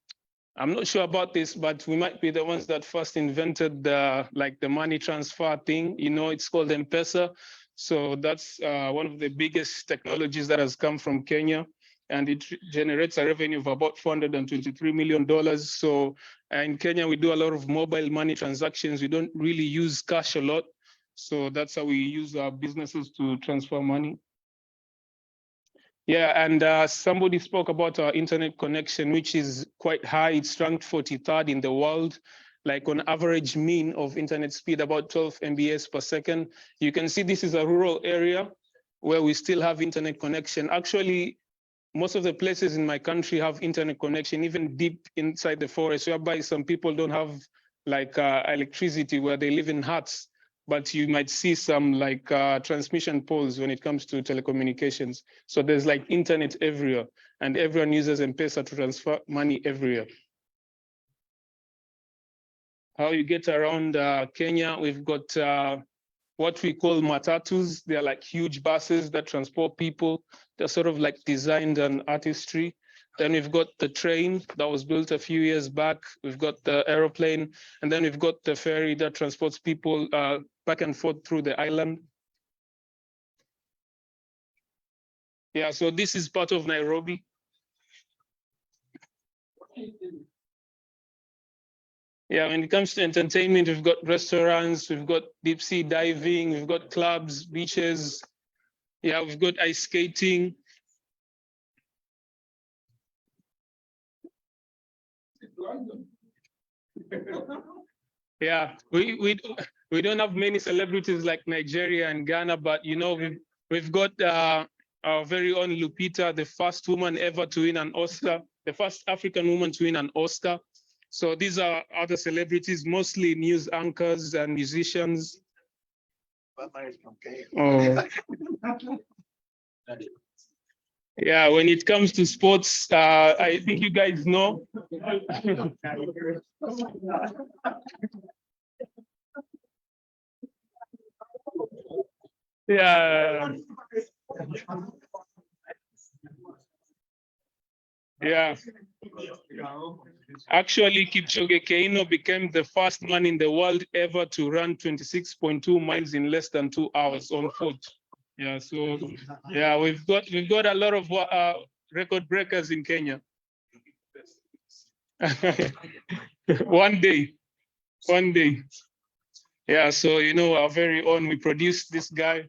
not sure about this, but we might be the ones that first invented the money transfer thing. You know, it's called M-Pesa. So that's one of the biggest technologies that has come from Kenya. And it generates a revenue of about $423 million. So in Kenya, we do a lot of mobile money transactions. We don't really use cash a lot. So that's how we use our businesses to transfer money. Yeah, and somebody spoke about our internet connection, which is quite high. It's ranked 43rd in the world, like on average mean of internet speed, about 12 MBs per second. You can see this is a rural area where we still have internet connection. Actually, most of the places in my country have internet connection, even deep inside the forest, whereby some people don't have like electricity where they live in huts, but you might see some like transmission poles when it comes to telecommunications. So there's like internet everywhere, and everyone uses M-Pesa to transfer money everywhere. How you get around Kenya, we've got what we call matatus. They're like huge buses that transport people. They're sort of like designed an artistry. Then we've got the train that was built a few years back. We've got the aeroplane, and then we've got the ferry that transports people back and forth through the island. Yeah, so this is part of Nairobi. Yeah, when it comes to entertainment, we've got restaurants, we've got deep sea diving, we've got clubs, beaches. Yeah, we've got ice skating. Yeah, we don't have many celebrities like Nigeria and Ghana, but you know we've got our very own Lupita, the first woman ever to win an Oscar, the first African woman to win an Oscar. So these are other celebrities, mostly news anchors and musicians. Oh. Yeah, when it comes to sports, I think you guys know. Yeah. Yeah. Actually, Kipchoge Keino became the first man in the world ever to run 26.2 miles in less than 2 hours on foot. Yeah, so yeah, we've got a lot of record breakers in Kenya. One day. Yeah, so you know, our very own, we produced this guy.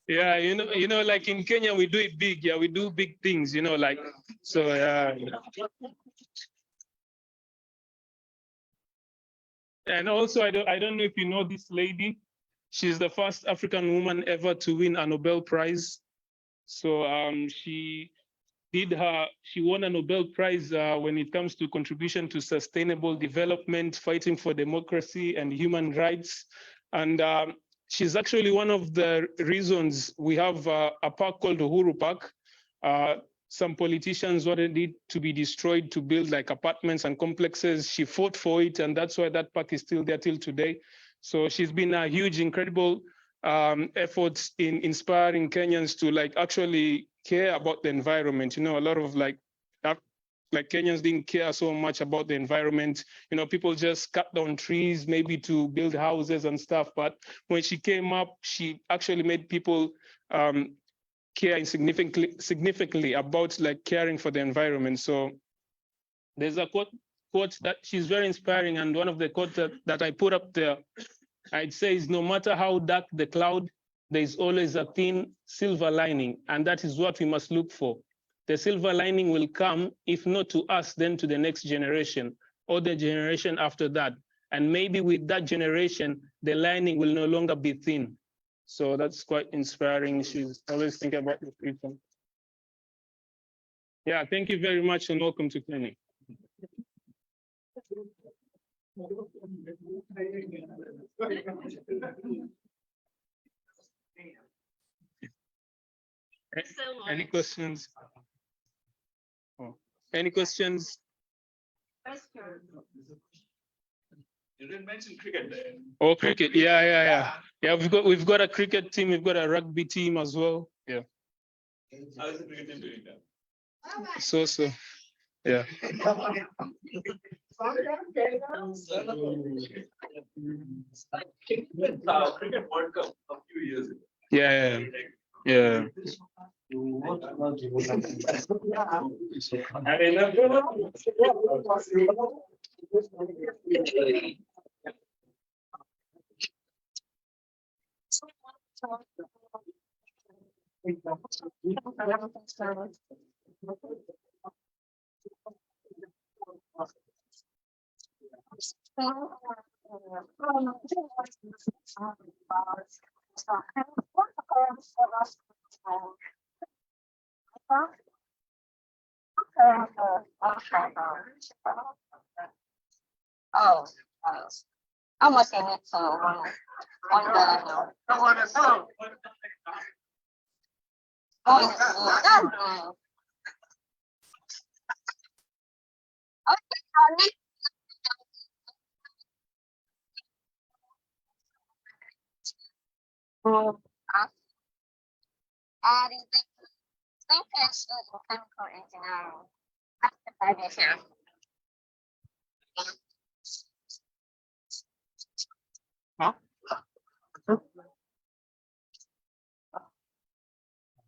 Yeah, you know, like in Kenya, we do it big. Yeah, we do big things, you know, like so. And also, I don't know if you know this lady. She's the first African woman ever to win a Nobel Prize. So she won a Nobel Prize when it comes to contribution to sustainable development, fighting for democracy and human rights. And she's actually one of the reasons we have a park called Uhuru Park. Some politicians wanted it to be destroyed to build like apartments and complexes. She fought for it, and that's why that park is still there till today. So she's been a huge, incredible efforts in inspiring Kenyans to like actually care about the environment. You know, a lot of like Kenyans didn't care so much about the environment. You know, people just cut down trees maybe to build houses and stuff. But when she came up, she actually made people care significantly about like caring for the environment. So there's a quote that she's very inspiring, and one of the quotes that I put up there, it says, no matter how dark the cloud, there is always a thin silver lining, and that is what we must look for. The silver lining will come, if not to us, then to the next generation or the generation after that. And maybe with that generation, the lining will no longer be thin. So that's quite inspiring. She's always thinking about the future. Yeah, thank you very much and welcome to Kenya. Any questions? Oh. Any questions? You didn't mention cricket there. Oh, cricket. Yeah. We've got a cricket team. We've got a rugby team as well. Yeah. How is the cricket team doing that? So. Yeah. Cricket World Cup a few years ago. Yeah. Oh, I'm looking at one that I know. Chemical engineering. Huh?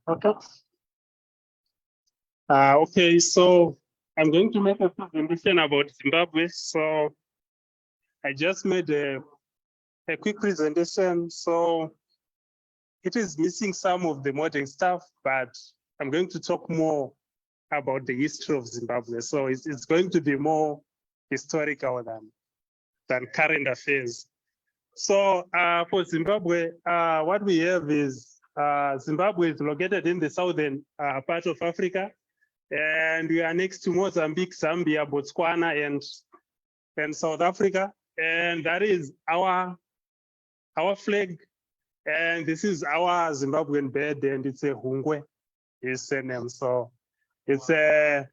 Okay. Okay, so I'm going to make a presentation about Zimbabwe. So I just made a quick presentation. So it is missing some of the modern stuff, but I'm going to talk more about the history of Zimbabwe. So it's going to be more historical than current affairs. So for Zimbabwe, what we have is Zimbabwe is located in the southern part of Africa. And we are next to Mozambique, Zambia, Botswana, and South Africa. And that is our flag. And this is our Zimbabwean bird, and it's a hungwe, his name. So it's a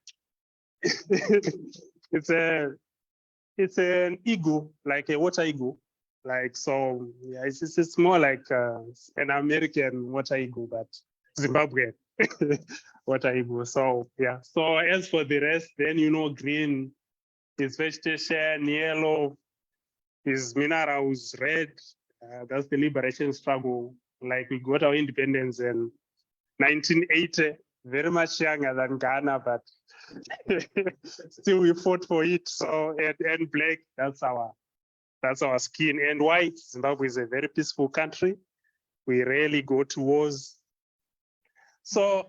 it's an eagle, like a water eagle. Like, so yeah, it's more like an American water eagle, but Zimbabwean water eagle. So yeah. So as for the rest, then green is vegetation, yellow is minerals, red. That's the liberation struggle. Like, we got our independence in 1980, very much younger than Ghana, but still we fought for it. So and black, that's our skin. And white, Zimbabwe is a very peaceful country. We rarely go to wars. So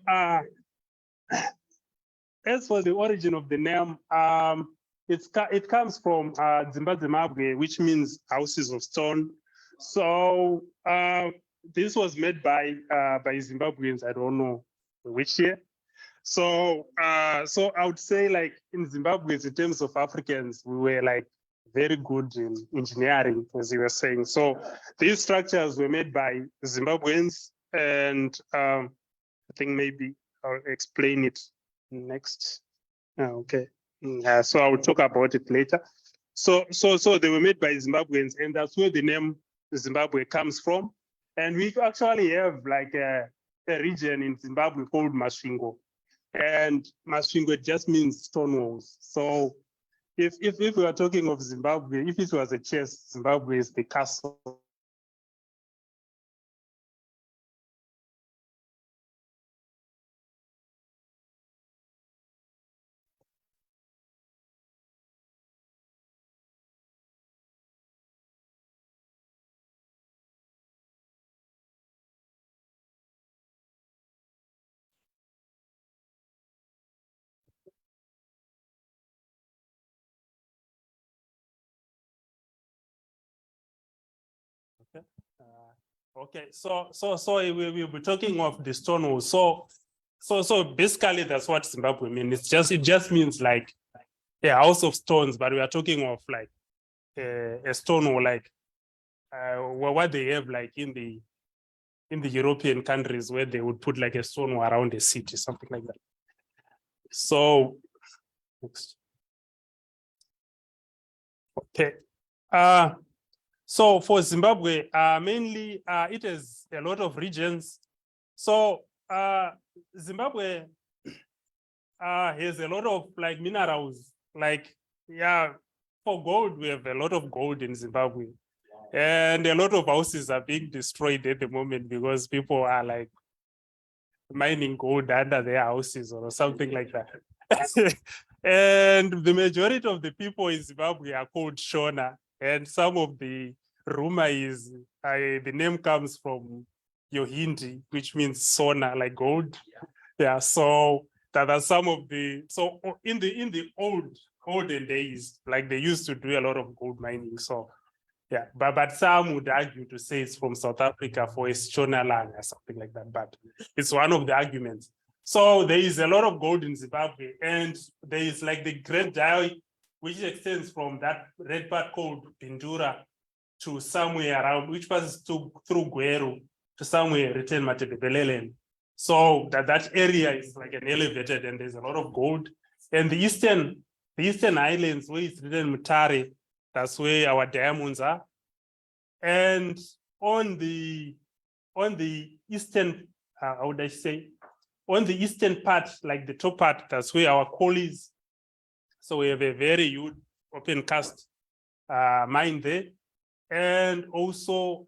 as for the origin of the name, it comes from Zimbabwe, which means houses of stone. So this was made by Zimbabweans. I don't know which year. So so I would say, like, in Zimbabwe, in terms of Africans, we were like very good in engineering, as you were saying. So these structures were made by Zimbabweans, and I think maybe I'll explain it next. Okay. So I will talk about it later. So they were made by Zimbabweans, and that's where the name Zimbabwe comes from. And we actually have like a region in Zimbabwe called Masvingo. And Masvingo just means stone walls. So if we are talking of Zimbabwe, if it was a chess, Zimbabwe is the castle. Okay, so we'll be talking of the stone wall. So basically that's what Zimbabwe means. It just means like a house of stones, but we are talking of like a stone wall, like what they have like in the European countries, where they would put like a stone wall around a city, something like that. So next. Okay. So for Zimbabwe, mainly it has a lot of regions. So Zimbabwe has a lot of like minerals. Like, yeah, for gold, we have a lot of gold in Zimbabwe. And a lot of houses are being destroyed at the moment because people are like mining gold under their houses or something like that. And the majority of the people in Zimbabwe are called Shona. And some of the rumor is the name comes from Yohindi, which means Sona, like gold. Yeah, so that are some of the, so in the olden days, like they used to do a lot of gold mining. So yeah, but some would argue to say it's from South Africa for a Shona land or something like that. But it's one of the arguments. So there is a lot of gold in Zimbabwe, and there is like the Great Dial, which extends from that red part called Pindura to somewhere around, which passes through Gweru to somewhere written Matebeleland. So that area is like an elevated, and there's a lot of gold. And the eastern islands, where it's written Mutare, that's where our diamonds are. And on the eastern, how would I say? On the eastern part, like the top part, that's where our coal is. So we have a very huge open cast mine there. And also,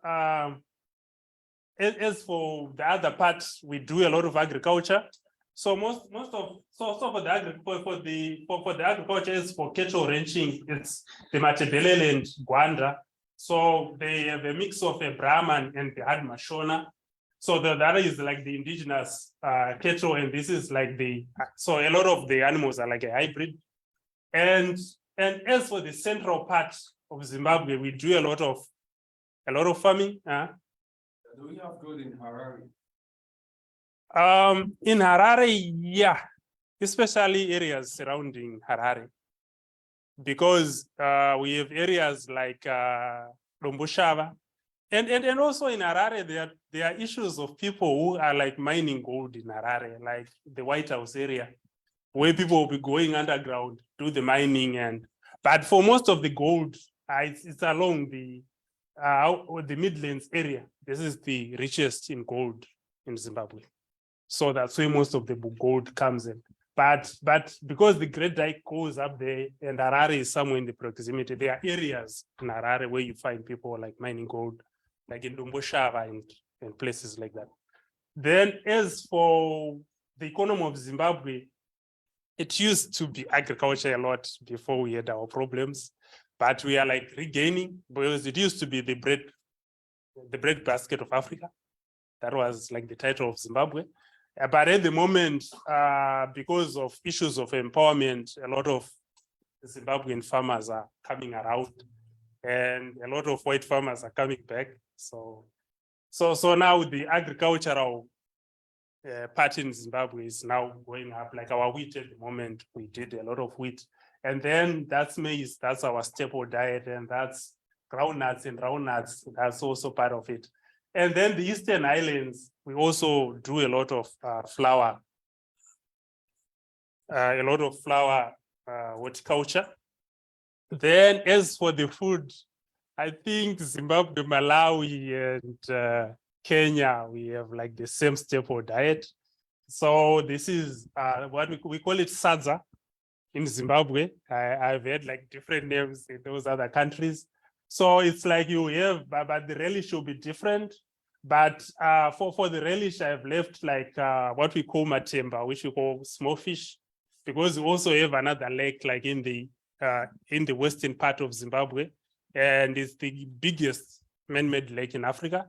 as for the other part, we do a lot of agriculture. So for the agriculture is for cattle ranching, it's the Matebelele and Gwanda. So they have a mix of a Brahman and the Had Mashona. So that is like the indigenous cattle, and this is like so a lot of the animals are like a hybrid. And as for the central part of Zimbabwe, we do a lot of farming. Do we have gold in Harare? In Harare, yeah. especially areas surrounding Harare. Because we have areas like Lomboshava, and also in Harare, there are issues of people who are like mining gold in Harare, like the White House area, where people will be going underground, do the mining, but for most of the gold, it's along the Midlands area. This is the richest in gold in Zimbabwe. So that's where most of the gold comes in. But because the Great Dike goes up there and Harare is somewhere in the proximity, there are areas in Harare where you find people like mining gold, like in Dumboshava and places like that. Then as for the economy of Zimbabwe, it used to be agriculture a lot before we had our problems, but we are like regaining, because it used to be the bread basket of Africa. That was like the title of Zimbabwe. But at the moment, because of issues of empowerment, a lot of Zimbabwean farmers are coming around, and a lot of white farmers are coming back. So now the agricultural part in Zimbabwe is now going up. Like our wheat at the moment, we did a lot of wheat, and then that's maize. That's our staple diet, and that's groundnuts and roundnuts. That's also part of it. And then the Eastern Islands, we also do a lot of flour, horticulture. Then as for the food, I think Zimbabwe, Malawi, and Kenya, we have like the same staple diet. So this is what we call it sadza in Zimbabwe. I've had like different names in those other countries. So it's like you have, but the relish will be different. But for the relish, I've left like what we call matemba, which we call small fish, because we also have another lake like in the western part of Zimbabwe, and it's the biggest man-made lake in Africa,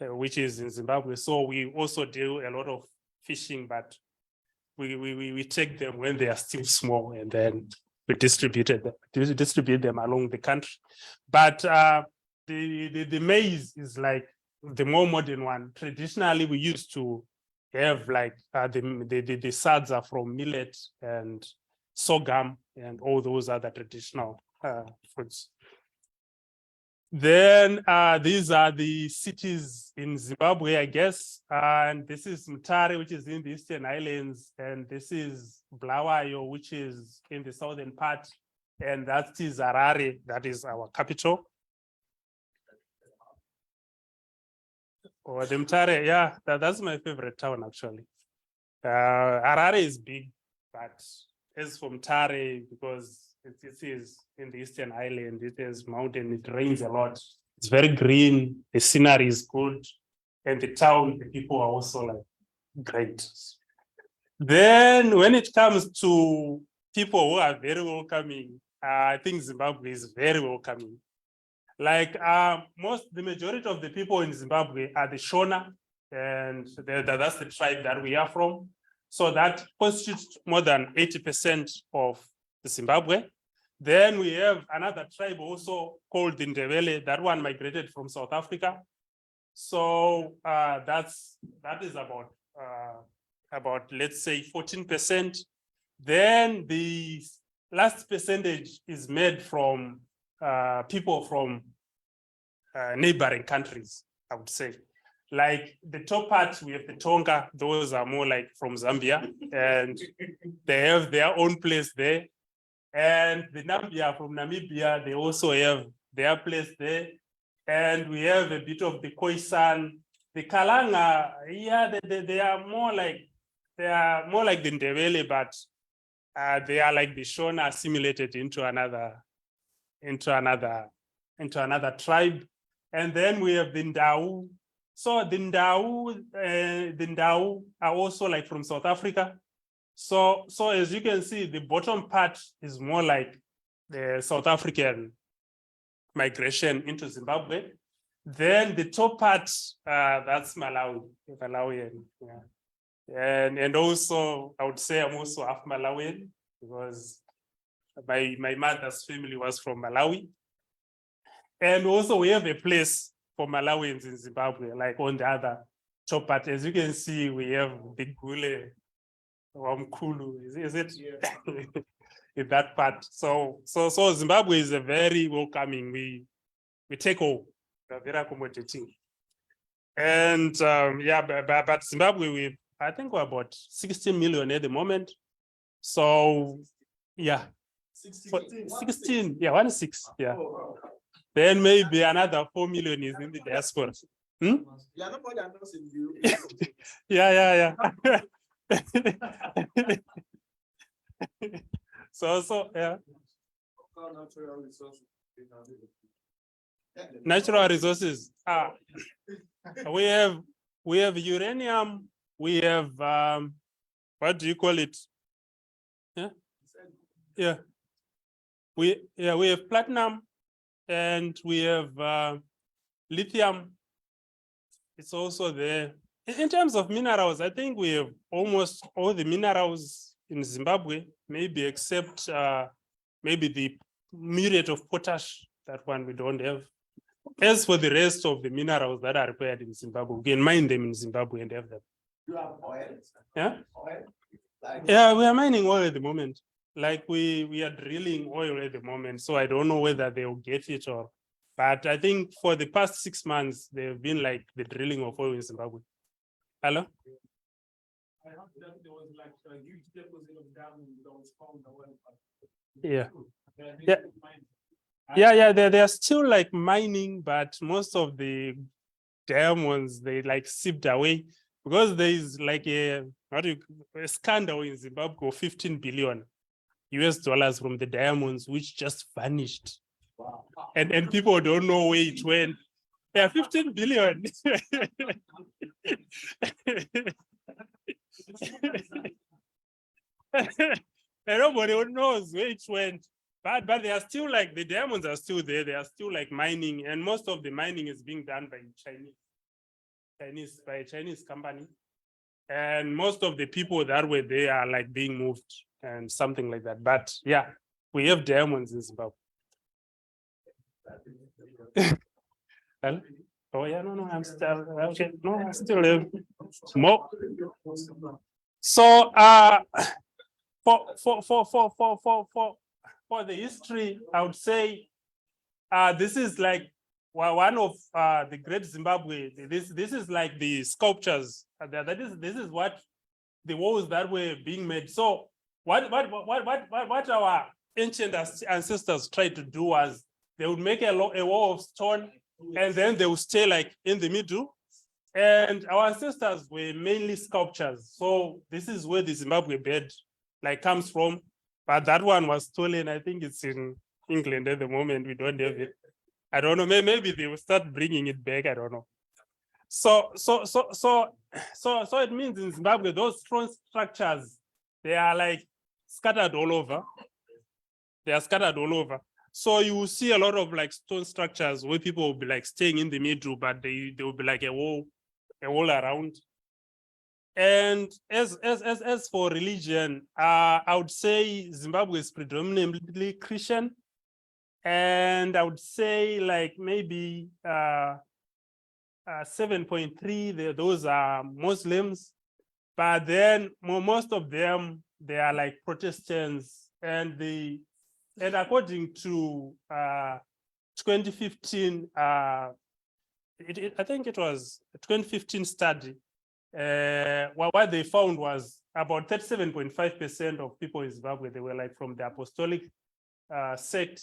which is in Zimbabwe. So we also do a lot of fishing, but we take them when they are still small, and then we distribute them along the country. But the maize is like the more modern one. Traditionally, we used to have like the sadza from millet and sorghum and all those other traditional foods. Then these are the cities in Zimbabwe, I guess. And this is Mutare, which is in the Eastern Islands. And this is Bulawayo, which is in the southern part. And that is Harare, that is our capital. Or the Mutare, yeah, that's my favorite town, actually. Harare is big, but as for Mutare, because it is in the Eastern Island, it is mountain, it rains a lot. It's very green, the scenery is good, and the town, the people are also like great. Then when it comes to people who are very welcoming, I think Zimbabwe is very welcoming. Like the majority of the people in Zimbabwe are the Shona, and that's the tribe that we are from. So that constitutes more than 80% of the Zimbabwe. Then we have another tribe also called the Ndebele. That one migrated from South Africa. So that is about let's say 14%. Then the last percentage is made from people from neighboring countries, I would say. Like the top part, we have the Tonga, those are more like from Zambia, and they have their own place there. And the Namibia from Namibia, they also have their place there. And we have a bit of the Khoisan, the Kalanga, yeah, they are more like the Ndebele, but they are like the Shona assimilated into another tribe. And then we have the Ndau. So the Ndau are also like from South Africa. So as you can see, the bottom part is more like the South African migration into Zimbabwe. Then the top part, that's Malawian. Yeah. And also, I would say I'm also half Malawian because my mother's family was from Malawi. And also we have a place for Malawians in Zimbabwe, like on the other top part. As you can see, we have the Gule Wamkulu, is it? In that part. So Zimbabwe is a very welcoming. We take all. We're very accommodating. And yeah, but Zimbabwe, I think we're about 16 million at the moment. So yeah. 16, yeah, 1.6, yeah. Then maybe another 4 million is in the diaspora. Yeah. So yeah. Natural resources. We have uranium. We have what do you call it? Yeah. We have platinum, and we have lithium. It's also there. In terms of minerals, I think we have almost all the minerals in Zimbabwe, maybe except maybe the muriate of potash. That one we don't have. As for the rest of the minerals that are required in Zimbabwe, we can mine them in Zimbabwe and have them. You have oil? Yeah? Oil? Yeah, we are mining oil at the moment. Like we are drilling oil at the moment. So I don't know whether they will get it or, but I think for the past 6 months, they've been like the drilling of oil in Zimbabwe. Hello? I heard that there was like a huge deposit of diamond that was found. Yeah. Yeah, they are still like mining, but most of the diamonds they like sipped away because there is like a scandal in Zimbabwe of 15 billion US dollars from the diamonds, which just vanished. Wow. And people don't know where it went. Yeah, 15 billion. And nobody knows where it went. But they are still like, the diamonds are still there. They are still like mining, and most of the mining is being done by a Chinese company. And most of the people that were there are like being moved and something like that. But yeah, we have diamonds in Zimbabwe. Oh yeah, no, I'm still okay. No, I still have more. So for the history, I would say this is like one of the great Zimbabwe. This is like the sculptures. This is what the walls that were being made. So what our ancient ancestors tried to do was they would make a wall of stone, and then they would stay like in the middle. And our ancestors were mainly sculptures. So this is where the Zimbabwe bed like comes from. But that one was stolen. I think it's in England at the moment. We don't have it. I don't know. Maybe they will start bringing it back. I don't know. So it means in Zimbabwe, those stone structures, they are like scattered all over. They are scattered all over. So you will see a lot of like stone structures where people will be like staying in the middle, but they will be like a wall around. And as for religion, I would say Zimbabwe is predominantly Christian. And I would say like maybe 7.3, those are Muslims. But then most of them, they are like Protestants. And according to 2015, I think it was a 2015 study, what they found was about 37.5% of people in Zimbabwe, they were like from the apostolic sect.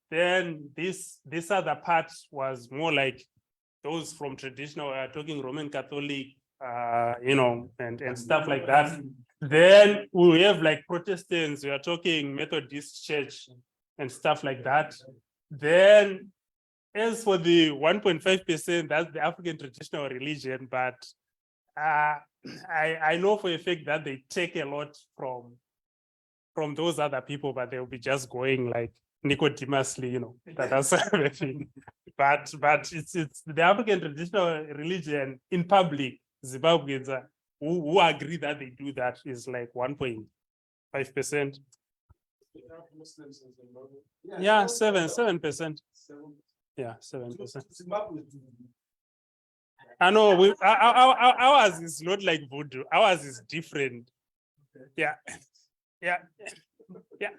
Then this other part was more like those from traditional, talking Roman Catholic, and stuff like that. Then we have like Protestants, we are talking Methodist Church and stuff like that. Then as for the 1.5%, that's the African traditional religion, but I know for a fact that they take a lot from those other people, but they'll be just going like Nicodemously, that's everything. But it's the African traditional religion in public, Zimbabweans who agree that they do that is like 1.5%. Yeah, 7%. Yeah, 7%. I know ours is not like voodoo. Ours is different. Yeah. Yeah. Yeah.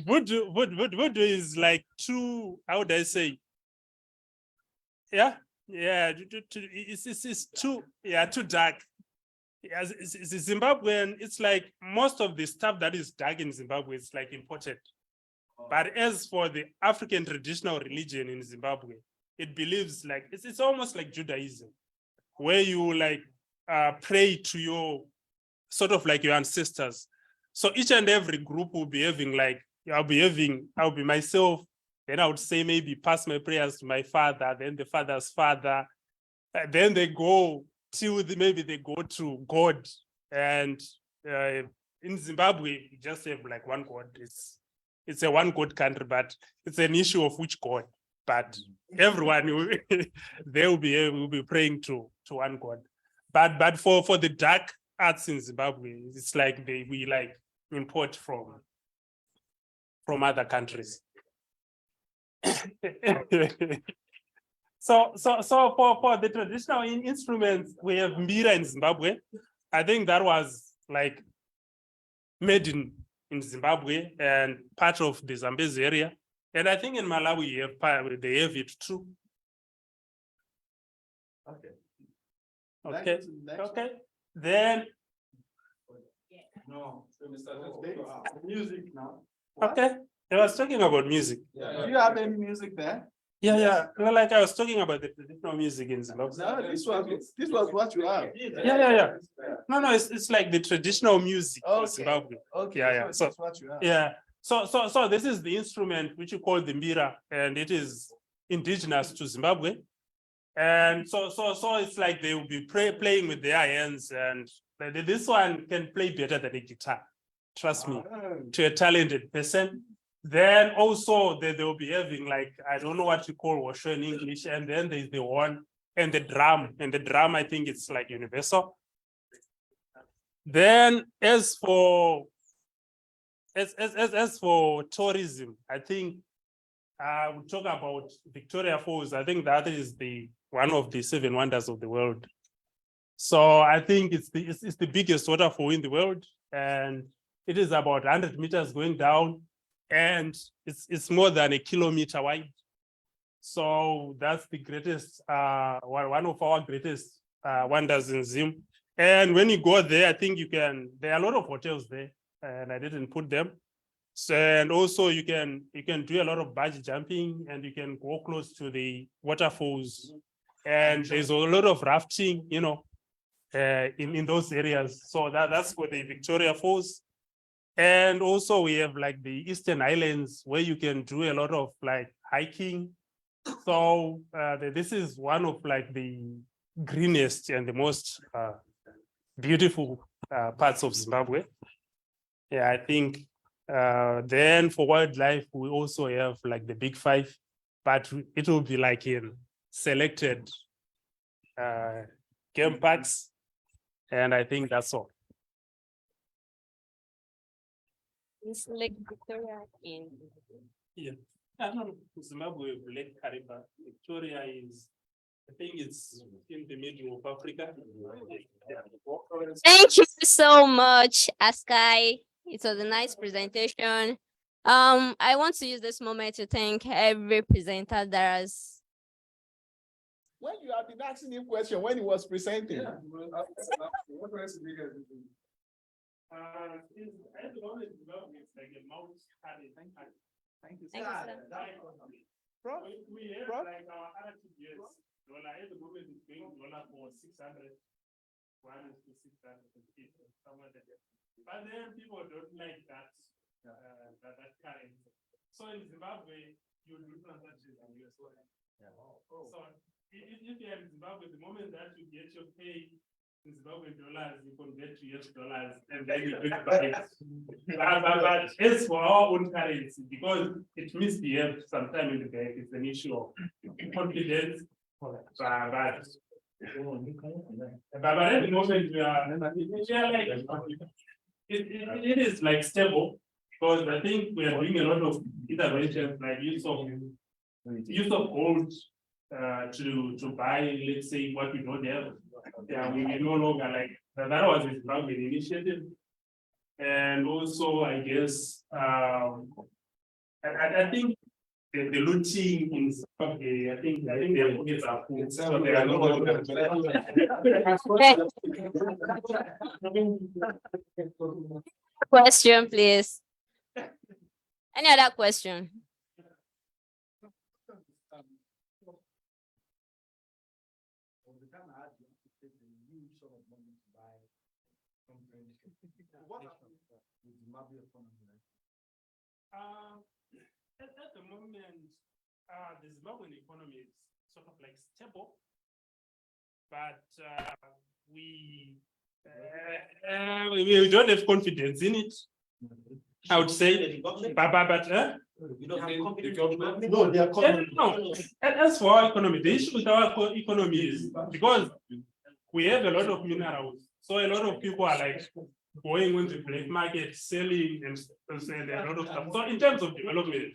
Voodoo is like too, how would I say? Yeah. Yeah. It's too, yeah, too dark. As Zimbabwean, it's like most of the stuff that is dark in Zimbabwe is like imported. But as for the African traditional religion in Zimbabwe, it believes like it's almost like Judaism, where you like pray to your sort of like your ancestors. So each and every group will be having like I'll be myself. Then I would say maybe pass my prayers to my father, then the father's father. Then they go till maybe they go to God. And in Zimbabwe, we just have like one God. It's a one God country, but it's an issue of which God. But everyone they will be praying to one God. But for the dark arts in Zimbabwe, it's like we like import from other countries. So for the traditional instruments, we have mbira in Zimbabwe. I think that was like made in Zimbabwe and part of the Zambezi area. And I think in Malawi they have it too. Okay. Okay. Okay. Then No, music now. okay. I was talking about music. Yeah. Do you have any music there? Yeah. Well, like I was talking about the traditional music in Zimbabwe. No, this was what you have. Yeah. No, it's like the traditional music of Zimbabwe. Okay. Yeah. So that's what you have. Yeah. So this is the instrument which you call the mbira, and it is indigenous to Zimbabwe. And so it's like they will be playing with their hands, and this one can play better than a guitar. Trust me, to a talented person. Then also they will be having like, I don't know what you call washo in English, and then there's the one and the drum. And the drum, I think it's like universal. Then as for tourism, I think we'll talk about Victoria Falls. I think that is one of the 7 wonders of the world. So I think it's the biggest waterfall in the world, and it is about 100 meters going down, and it's more than a kilometer wide. So that's the greatest, one of our greatest wonders in Zim. And when you go there, I think there are a lot of hotels there, and I didn't put them. So, and also you can do a lot of bungee jumping, and you can go close to the waterfalls, and there's a lot of rafting, in those areas. So that's for the Victoria Falls. And also we have like the Eastern Islands where you can do a lot of like hiking. So this is one of like the greenest and the most beautiful parts of Zimbabwe. Yeah, I think then for wildlife, we also have like the Big 5, but it will be like in selected game parks. And I think that's all. It's Lake Victoria in. Yeah. I don't know, Zimbabwe, Lake Kariba. Victoria is, I think it's in the middle of Africa. Thank you so much, Askai. It was a nice presentation. I want to use this moment to thank every presenter that has. When you have been asking him question when he was presenting. At the moment, it's like a mouse carry. Thank you, Thank you, sir. We have like our RTGS dollar at the moment is going dollar for 600. 1 is to 650, somewhere there. But then people don't like that that currency. So in Zimbabwe, you do transactions in US dollar. So if you are in Zimbabwe, the moment that you get your pay in Zimbabwean dollars, you convert to US dollars, and then you bring it back. But as for our own currency, because it misbehaved sometime in the bank, it's an issue of confidence. But at the moment we are like it is like stable, because I think we are doing a lot of interventions like use of gold to buy, let's say, what we don't have. Yeah, we no longer like that was a Zimbabwean initiative. And also, I guess, I think the looting in Zimbabwe, I think their pockets are full, so they are no longer. Question, please. Any other question? At the moment, the Zimbabwean economy is sort of like stable, but we don't have confidence in it. I would say, but You don't have confidence in the government? no, they are no. As for our economy, the issue with our economy is because we have a lot of minerals, so a lot of people are like going into the black market, selling and selling a lot of stuff. So in terms of development,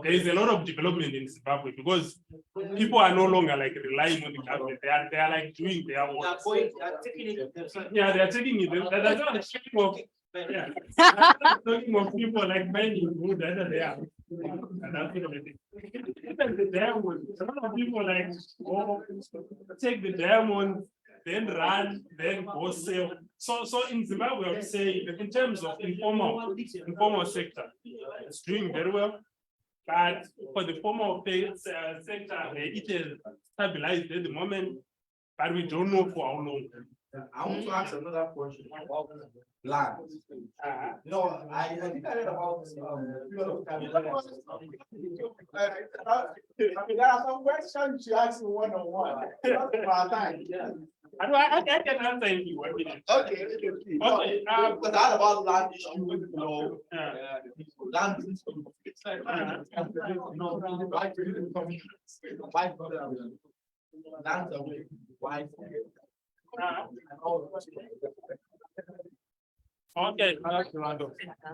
there is a lot of development in Zimbabwe because people are no longer like relying on the government. They are like doing their own. Yeah, they are taking it. That's not speaking of. Yeah, talking of people like mining wood that they are. Even the diamond, a lot of people like take the diamond, then run, then go sell. So in Zimbabwe, I would say in terms of informal sector, it's doing very well. But for the formal sector, it is stabilized at the moment, but we don't know for how long. I want to ask another question about land. No, I think I read about there are some questions you ask me one-on-one. I can answer in you 1 minute. Okay, Okay, because I about land issue, land issue. Land away, why? Okay,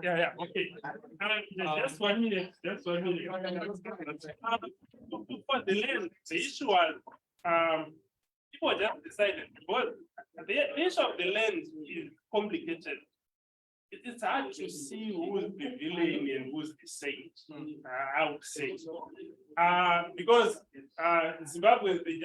yeah, okay. Just 1 minute, just 1 minute. For the land, the issue was, people just decided because the issue of the land is complicated. It is hard to see who's the villain and who's the saint. I would say, because Zimbabwe, they just